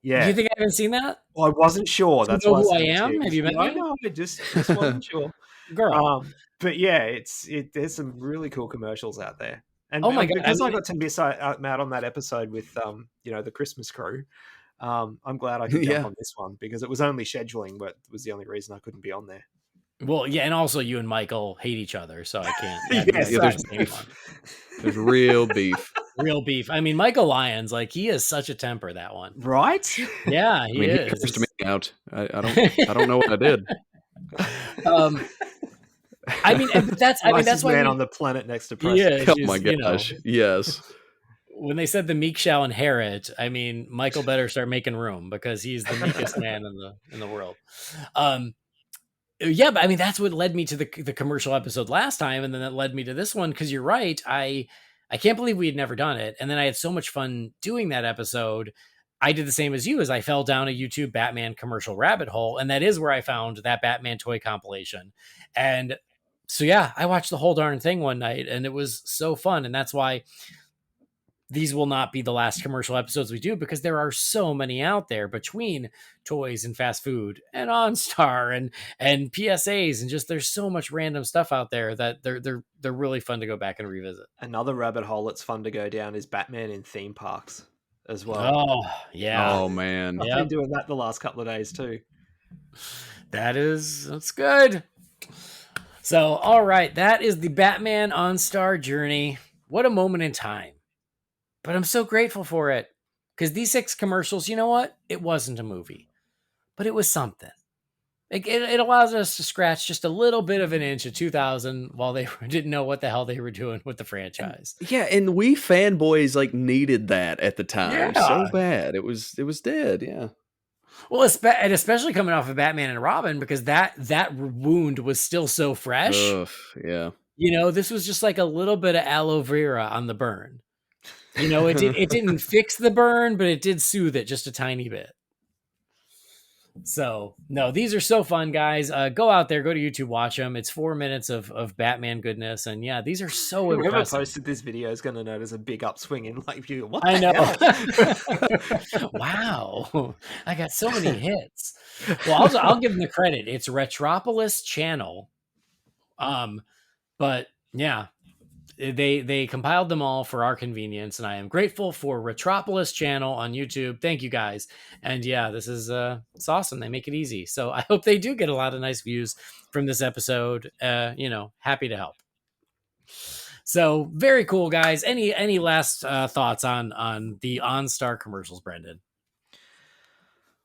yeah. You think I haven't seen that? Well, I wasn't sure. That's who I am? Have you met me? I know, I just wasn't sure. Girl. But yeah, there's some really cool commercials out there. And oh my God, because I got to miss out on that episode with the Christmas crew. I'm glad I could jump on this one because it was only scheduling, but it was the only reason I couldn't be on there. Well, yeah, and also you and Michael hate each other, so I can't. There's real beef. Real beef. I mean, Michael Lyons, like he is such a temper. That one, right? Yeah, he is. He cursed me out. I don't know what I did. I mean, that's why man on the planet next to Preston. Yeah, oh my gosh, yes. When they said the meek shall inherit, I mean, Michael better start making room because he's the meekest man in the world. Yeah, but I mean, that's what led me to the commercial episode last time. And then that led me to this one. Cause you're right. I can't believe we had never done it. And then I had so much fun doing that episode. I did the same as you, as I fell down a YouTube Batman commercial rabbit hole. And that is where I found that Batman toy compilation. And so, yeah, I watched the whole darn thing one night and it was so fun. And that's why these will not be the last commercial episodes we do, because there are so many out there between toys and fast food and OnStar and PSAs, and just there's so much random stuff out there that they're really fun to go back and revisit. Another rabbit hole that's fun to go down is Batman in theme parks as well. Oh yeah. Oh man. I've been doing that the last couple of days too. That's good. So all right, that is the Batman OnStar journey. What a moment in time. But I'm so grateful for it, because these 6 commercials, you know what? It wasn't a movie, but it was something. It allows us to scratch just a little bit of an inch of 2000 while they didn't know what the hell they were doing with the franchise. And we fanboys like needed that at the time so bad. It was dead. Yeah. Well, especially coming off of Batman and Robin, because that wound was still so fresh. Ugh, yeah. This was just like a little bit of aloe vera on the burn. It didn't fix the burn, but it did soothe it just a tiny bit. So, no, these are so fun, guys. Go out there, go to YouTube, watch them. It's 4 minutes of Batman goodness. And yeah, these are so impressive. Whoever posted this video is going to notice a big upswing in like view. What I know. hell? Wow. I got so many hits. Well, I'll give them the credit. It's Retropolis channel. But Yeah. They compiled them all for our convenience, and I am grateful for Retropolis channel on YouTube. Thank you guys. And yeah, this is it's awesome. They make it easy. So I hope they do get a lot of nice views from this episode. Happy to help. So very cool, guys. Any last thoughts on the OnStar commercials, Brendan?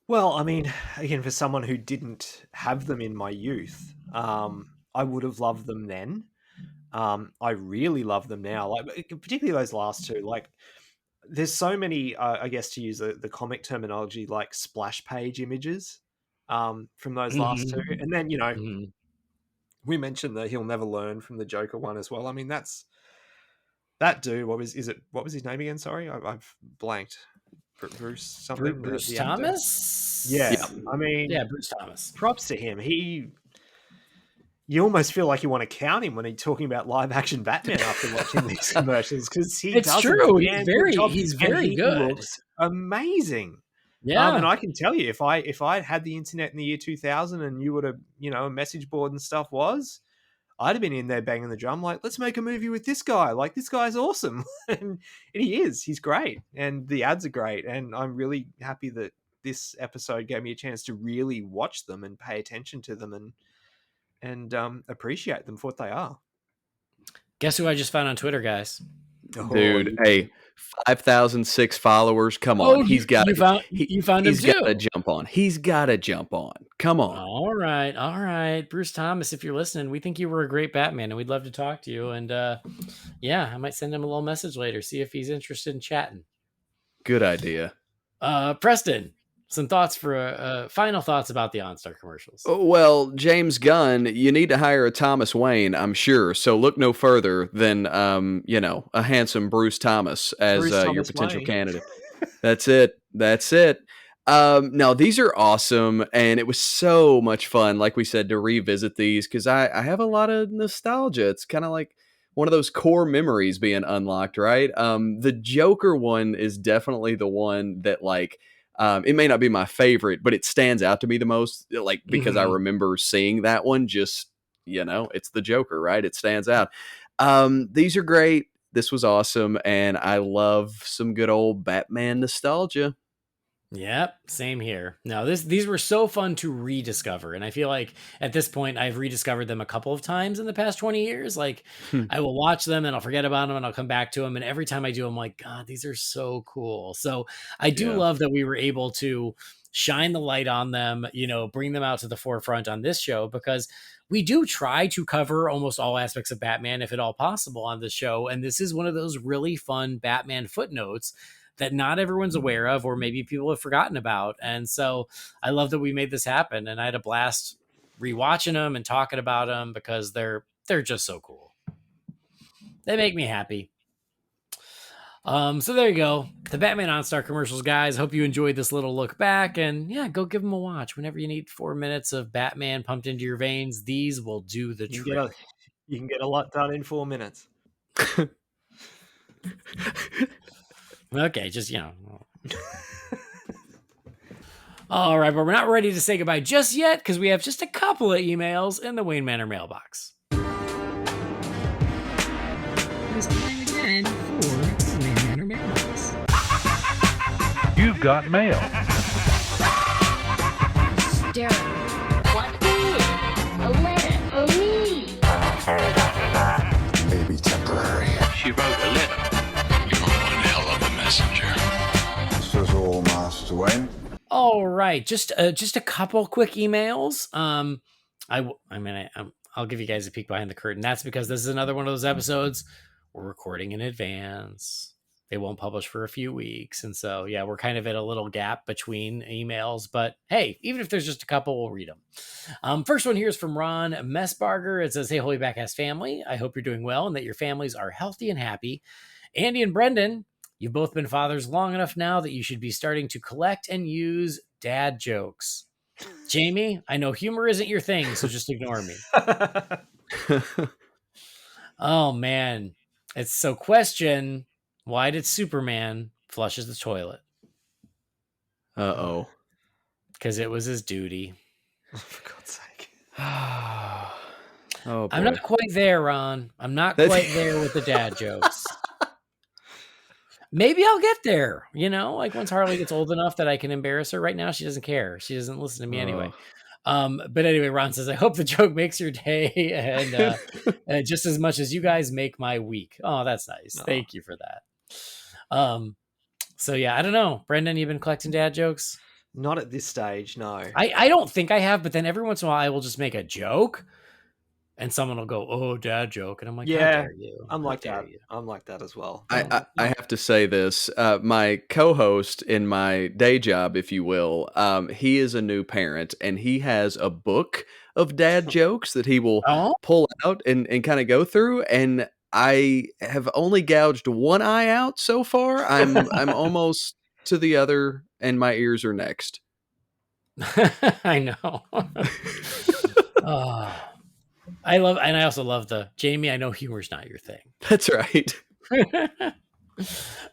Well, I mean, again, for someone who didn't have them in my youth, I would have loved them then. I really love them now, like particularly those last two. Like, there's so many, I guess, to use the comic terminology, like splash page images from those last two. And then, we mentioned that he'll never learn from the Joker one as well. I mean, that's that dude. What was his name again? Sorry, I've blanked. Bruce something. Bruce the Thomas. Yeah, I mean, Bruce Thomas. Props to him. You almost feel like you want to count him when he's talking about live action Batman after watching these commercials, because it's true. He's very good. Looks amazing. Yeah, and I can tell you, if I had the internet in the year 2000 and knew what a message board and stuff was, I'd have been in there banging the drum like, let's make a movie with this guy. Like, this guy's awesome. and he is. He's great. And the ads are great. And I'm really happy that this episode gave me a chance to really watch them and pay attention to them and appreciate them for what they are. Guess who I just found on Twitter, guys? Dude, hey, 5,006 followers. Come on, you found him too. He's got to jump on. He's got to jump on. Come on. All right, Bruce Thomas. If you're listening, we think you were a great Batman, and we'd love to talk to you. And I might send him a little message later, see if he's interested in chatting. Good idea. Preston, some thoughts for final thoughts about the OnStar commercials. Well, James Gunn, you need to hire a Thomas Wayne, I'm sure. So look no further than a handsome Bruce Thomas as your potential candidate. That's it. Now, these are awesome, and it was so much fun, like we said, to revisit these, because I have a lot of nostalgia. It's kind of like one of those core memories being unlocked, right? The Joker one is definitely the one that, like, it may not be my favorite, but it stands out to me the most, like, because I remember seeing that one. Just, it's the Joker, right? It stands out. These are great. This was awesome, and I love some good old Batman nostalgia. Yep, same here. No, these were so fun to rediscover, and I feel like at this point I've rediscovered them a couple of times in the past 20 years. Like, I will watch them and I'll forget about them and I'll come back to them, and every time I do, I'm like, God, these are so cool. So I do love that we were able to shine the light on them, bring them out to the forefront on this show, because we do try to cover almost all aspects of Batman, if at all possible, on this show. And this is one of those really fun Batman footnotes that not everyone's aware of, or maybe people have forgotten about. And so I love that we made this happen, and I had a blast rewatching them and talking about them, because they're just so cool. They make me happy. So there you go. The Batman OnStar commercials, guys. Hope you enjoyed this little look back, and go give them a watch whenever you need 4 minutes of Batman pumped into your veins. These will do the trick. You can get a lot done in 4 minutes. Okay, just, All right, but we're not ready to say goodbye just yet, because we have just a couple of emails in the Wayne Manor mailbox. It's time again for the Wayne Manor mailbox. You've got mail. Darren, what is a letter for me? Maybe temporary. She wrote a letter. Messenger. This is all, Master Wayne. All right, just a couple quick emails. I'll give you guys a peek behind the curtain. That's because this is another one of those episodes we're recording in advance. They won't publish for a few weeks, and so we're kind of at a little gap between emails. But hey, even if there's just a couple, we'll read them. First one here is from Ron Messbarger. It says, "Hey, Holy BatCast family, I hope you're doing well and that your families are healthy and happy. Andy and Brendan, you've both been fathers long enough now that you should be starting to collect and use dad jokes. Jamie, I know humor isn't your thing, so just ignore me." Oh, man. It's so question, why did Superman flushes the toilet? Uh-oh. Because it was his duty. For God's sake. Oh, boy. I'm not quite there, Ron. I'm not quite there with the dad jokes. Maybe I'll get there, like once Harley gets old enough that I can embarrass her. Right now, she doesn't care. She doesn't listen to me anyway. But anyway, Ron says, I hope the joke makes your day and just as much as you guys make my week. Oh, that's nice. Thank you for that. So yeah, I don't know. Brendan, you've been collecting dad jokes? Not at this stage, no. I don't think I have, but then every once in a while I will just make a joke and someone will go, "Oh, dad joke." And I'm like, yeah, how dare you? I'm like that. I'm like that as well. I have to say this. My co-host in my day job, if you will, he is a new parent, and he has a book of dad jokes that he will pull out and kind of go through. And I have only gouged one eye out so far. I'm almost to the other, and my ears are next. I know. I also love the Jamie. I know humor's not your thing. That's right.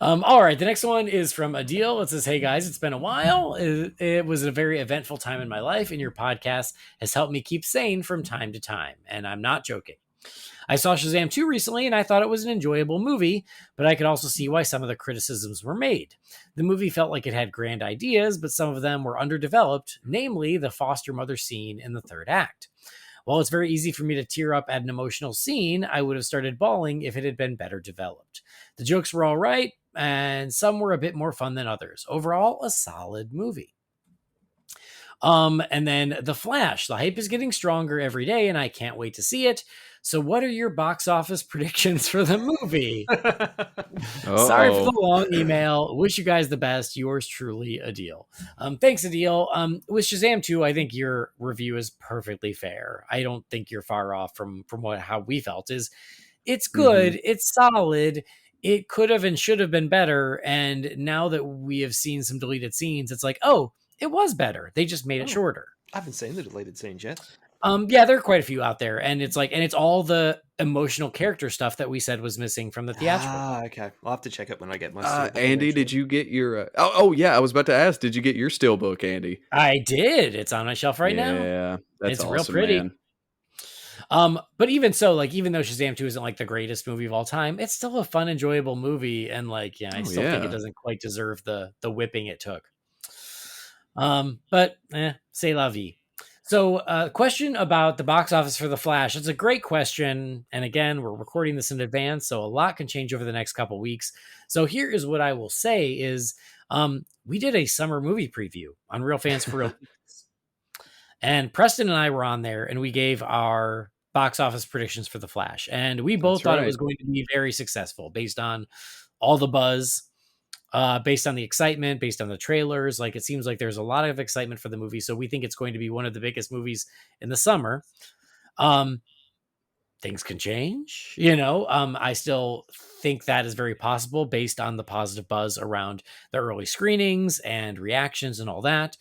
All right. The next one is from Adil. It says, "Hey guys, it's been a while. It was a very eventful time in my life, and your podcast has helped me keep sane from time to time. And I'm not joking. I saw Shazam 2 recently, and I thought it was an enjoyable movie, but I could also see why some of the criticisms were made. The movie felt like it had grand ideas, but some of them were underdeveloped, namely the foster mother scene in the third act. While it's very easy for me to tear up at an emotional scene, I would have started bawling if it had been better developed. The jokes were all right, and some were a bit more fun than others. Overall, a solid movie." And then The Flash. The hype is getting stronger every day, and I can't wait to see it. So what are your box office predictions for the movie? Sorry for the long email. Wish you guys the best. Yours truly, Adil. Thanks, Adil. With Shazam 2, I think your review is perfectly fair. I don't think you're far off from how we felt. It's good. It's solid. It could have and should have been better. And now that we have seen some deleted scenes, it's like, oh, it was better. They just made it shorter. I haven't seen the deleted scenes yet. Yeah, there are quite a few out there, and it's all the emotional character stuff that we said was missing from the theatrical. Okay. I'll have to check it when I get my Andy, did you get your yeah, I was about to ask, did you get your steelbook, Andy? I did. It's on my shelf right now. Yeah, that's awesome, real pretty. Man. But even so, even though Shazam 2 isn't the greatest movie of all time, it's still a fun, enjoyable movie, and I still think it doesn't quite deserve the whipping it took. But c'est la vie. So, question about the box office for The Flash. It's a great question. And again, we're recording this in advance, so a lot can change over the next couple weeks. So here is what I will say is, we did a summer movie preview on Real Fans for Real. And Preston and I were on there, and we gave our box office predictions for The Flash. And we both thought it was going to be very successful based on all the buzz. Based on the excitement, based on the trailers, it seems like there's a lot of excitement for the movie. So we think it's going to be one of the biggest movies in the summer. Things can change, I still think that is very possible based on the positive buzz around the early screenings and reactions and all that.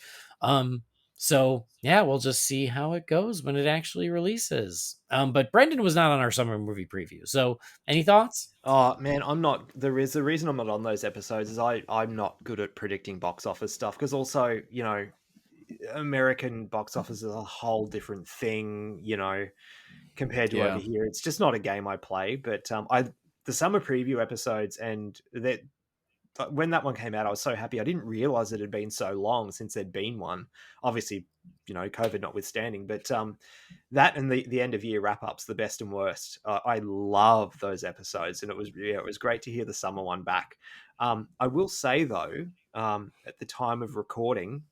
So yeah, we'll just see how it goes when it actually releases. But Brendan was not on our summer movie preview. So any thoughts? Oh man, I'm not. The reason I'm not on those episodes is I'm not good at predicting box office stuff, because also, American box office is a whole different thing, compared to over here. It's just not a game I play. But the summer preview episodes, and that when that one came out, I was so happy. I didn't realize it had been so long since there'd been one. Obviously, COVID notwithstanding, but that and the end of year wrap ups, the best and worst. I love those episodes, and it was great to hear the summer one back. I will say though, at the time of recording,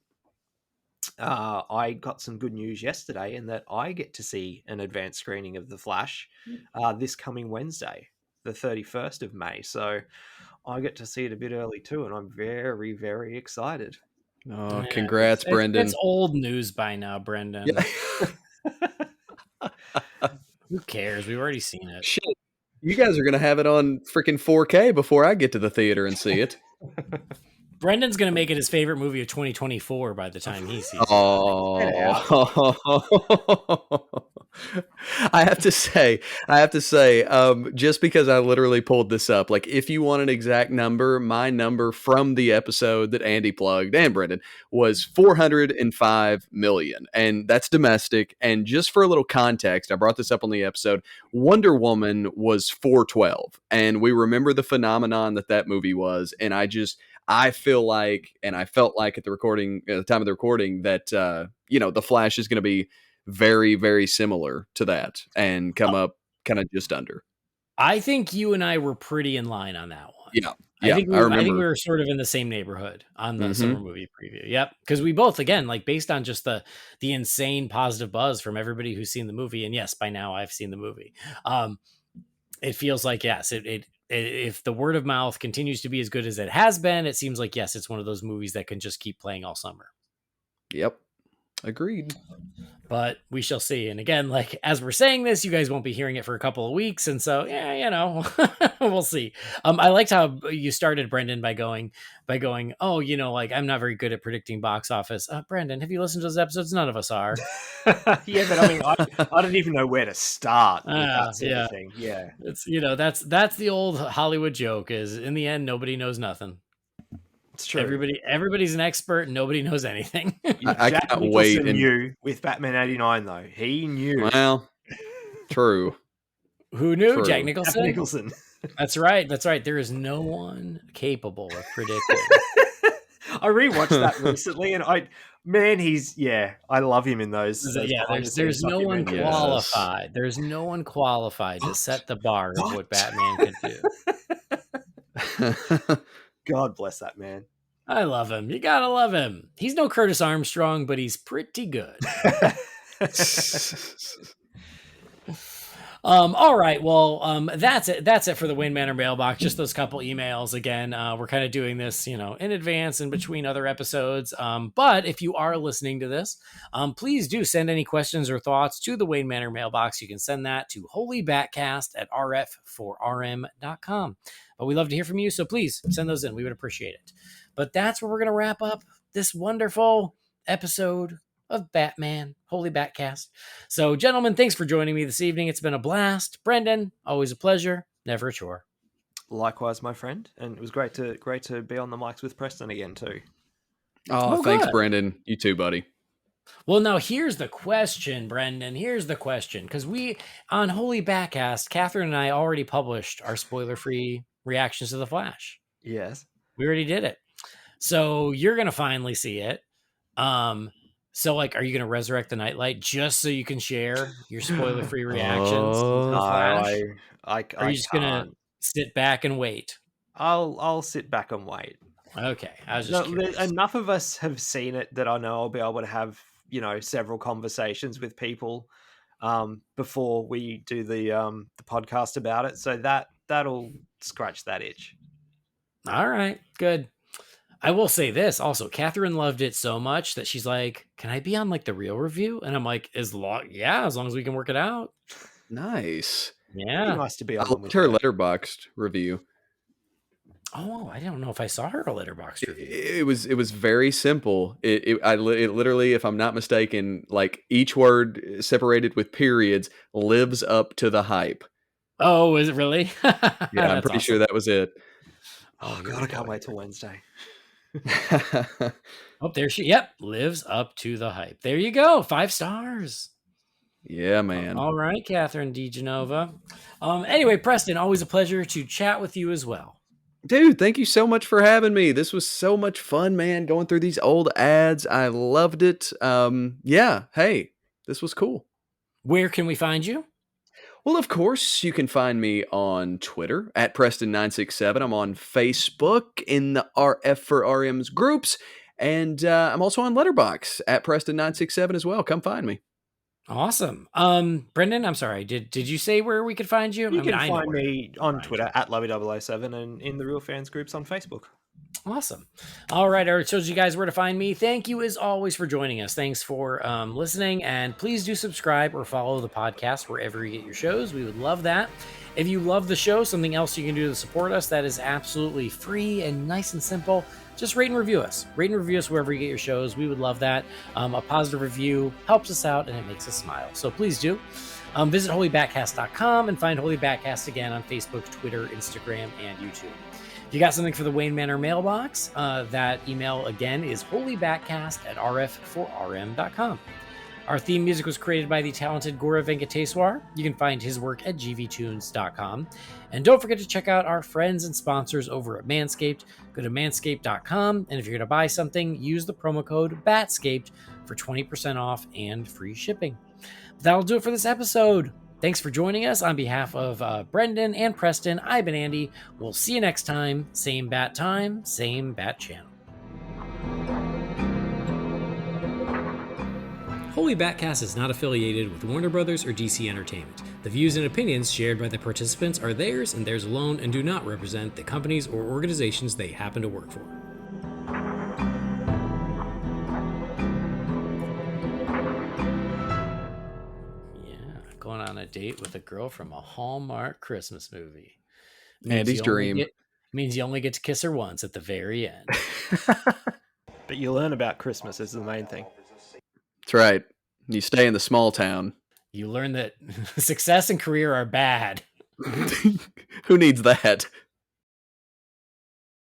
I got some good news yesterday in that I get to see an advanced screening of The Flash this coming Wednesday, the 31st of May. So I get to see it a bit early too, and I'm very, very excited. Oh, congrats, Brendan. It's old news by now, Brendan. Who cares? We've already seen it. Shit. You guys are going to have it on freaking 4K before I get to the theater and see it. Brendan's going to make it his favorite movie of 2024 by the time he sees it. Oh. I have to say, just because I literally pulled this up, like if you want an exact number, my number from the episode that Andy plugged and Brendan was 405 million. And that's domestic. And just for a little context, I brought this up on the episode. Wonder Woman was 412. And we remember the phenomenon that movie was. And I feel like, and I felt like at the time of the recording that, the Flash is going to be very, very similar to that and come up kind of just under. I think you and I were pretty in line on that one. Yeah. I think we were sort of in the same neighborhood on the summer movie preview. Yep. Because we both, again, like based on just the insane positive buzz from everybody who's seen the movie. And yes, by now I've seen the movie. It feels like, yes, if the word of mouth continues to be as good as it has been, it seems like, yes, it's one of those movies that can just keep playing all summer. Yep. Agreed. But we shall see. And again, like as we're saying this, you guys won't be hearing it for a couple of weeks. And so, yeah, we'll see. I liked how you started, Brendan, by going, oh, like I'm not very good at predicting box office. Brendan, have you listened to those episodes? None of us are. Yeah, but I mean, I don't even know where to start with that sort of thing. Yeah. It's, that's the old Hollywood joke is in the end, nobody knows nothing. It's true. Everybody's an expert. Nobody knows anything. I can't wait. Knew with Batman 89 though. He knew. Well, true. Who knew? True. Jack Nicholson. Jack Nicholson. That's right. There is no one capable of predicting. I rewatched that recently, and I love him in those. There's no one qualified. Yes. There's no one qualified to set the bar of what Batman could do. God bless that man. I love him. You gotta love him. He's no Curtis Armstrong, but he's pretty good. All right. Well, that's it. That's it for the Wayne Manor mailbox. Just those couple emails. Again, we're kind of doing this, in advance and between other episodes. But if you are listening to this, please do send any questions or thoughts to the Wayne Manor mailbox. You can send that to Holy BatCast at rf4rm.com. But we love to hear from you. So please send those in. We would appreciate it. But that's where we're going to wrap up this wonderful episode of Batman, Holy BatCast. So, gentlemen, thanks for joining me this evening. It's been a blast. Brendan, always a pleasure, never a chore. Likewise, my friend, and it was great to be on the mics with Preston again too. Oh, thanks, Brendan. You too, buddy. Well, now here's the question, Brendan. Here's the question, because we on Holy BatCast, Catherine and I already published our spoiler-free reactions to The Flash. Yes, we already did it. So you're gonna finally see it. So, like, are you going to resurrect the Nightlight just so you can share your spoiler-free reactions to The Flash? Are you just going to sit back and wait? I'll sit back and wait. Okay, I was just curious. Enough of us have seen it that I know I'll be able to have several conversations with people before we do the podcast about it. So that'll scratch that itch. All right, good. I will say this also, Catherine loved it so much that she's like, can I be on like the real review? And I'm like, as long as we can work it out. Nice. Yeah. Nice to be on her Letterboxd review. Oh, I don't know if I saw her Letterboxd review. It was very simple. It literally, if I'm not mistaken, like each word separated with periods lives up to the hype. Oh, is it really? Yeah, I'm pretty sure that was it. Oh God, I can't wait till Wednesday. Oh, there she lives up to the hype. There you go. 5 stars. Yeah, man. All right, Catherine DeGenova. Anyway, Preston, always a pleasure to chat with you as well. Dude, thank you so much for having me. This was so much fun, man, going through these old ads. I loved it. Yeah, hey, this was cool. Where can we find you? Well, of course, you can find me on Twitter at Preston967. I'm on Facebook in the RF for RM's groups. And I'm also on Letterboxd at Preston967 as well. Come find me. Awesome. Brendan, I'm sorry. Did you say where we could find you? You can find me on Twitter at Lovey007 and in the Real Fans groups on Facebook. Awesome. All right. I already told you guys where to find me. Thank you as always for joining us. Thanks for listening, and please do subscribe or follow the podcast wherever you get your shows. We would love that. If you love the show, something else you can do to support us that is absolutely free and nice and simple, just rate and review us. Rate and review us wherever you get your shows. We would love that. A positive review helps us out and it makes us smile. So please do. Visit holybatcast.com and find Holy BatCast again on Facebook, Twitter, Instagram, and YouTube. If you got something for the Wayne Manor mailbox, that email again is holybatcast@rf4rm.com. Our theme music was created by the talented Gaurav Venkateswar. You can find his work at gvtunes.com. And don't forget to check out our friends and sponsors over at Manscaped. Go to manscaped.com, and if you're going to buy something, use the promo code BATSCAPED for 20% off and free shipping. That'll do it for this episode. Thanks for joining us. On behalf of Brendan and Preston, I've been Andy. We'll see you next time. Same bat time, same bat channel. Holy BatCast is not affiliated with Warner Brothers or DC Entertainment. The views and opinions shared by the participants are theirs and theirs alone and do not represent the companies or organizations they happen to work for. Yeah, going on a date with a girl from a Hallmark Christmas movie. Andy's dream. Means you only get to kiss her once at the very end. But you learn about Christmas is the main thing. That's right. You stay in the small town. You learn that success and career are bad. Who needs that?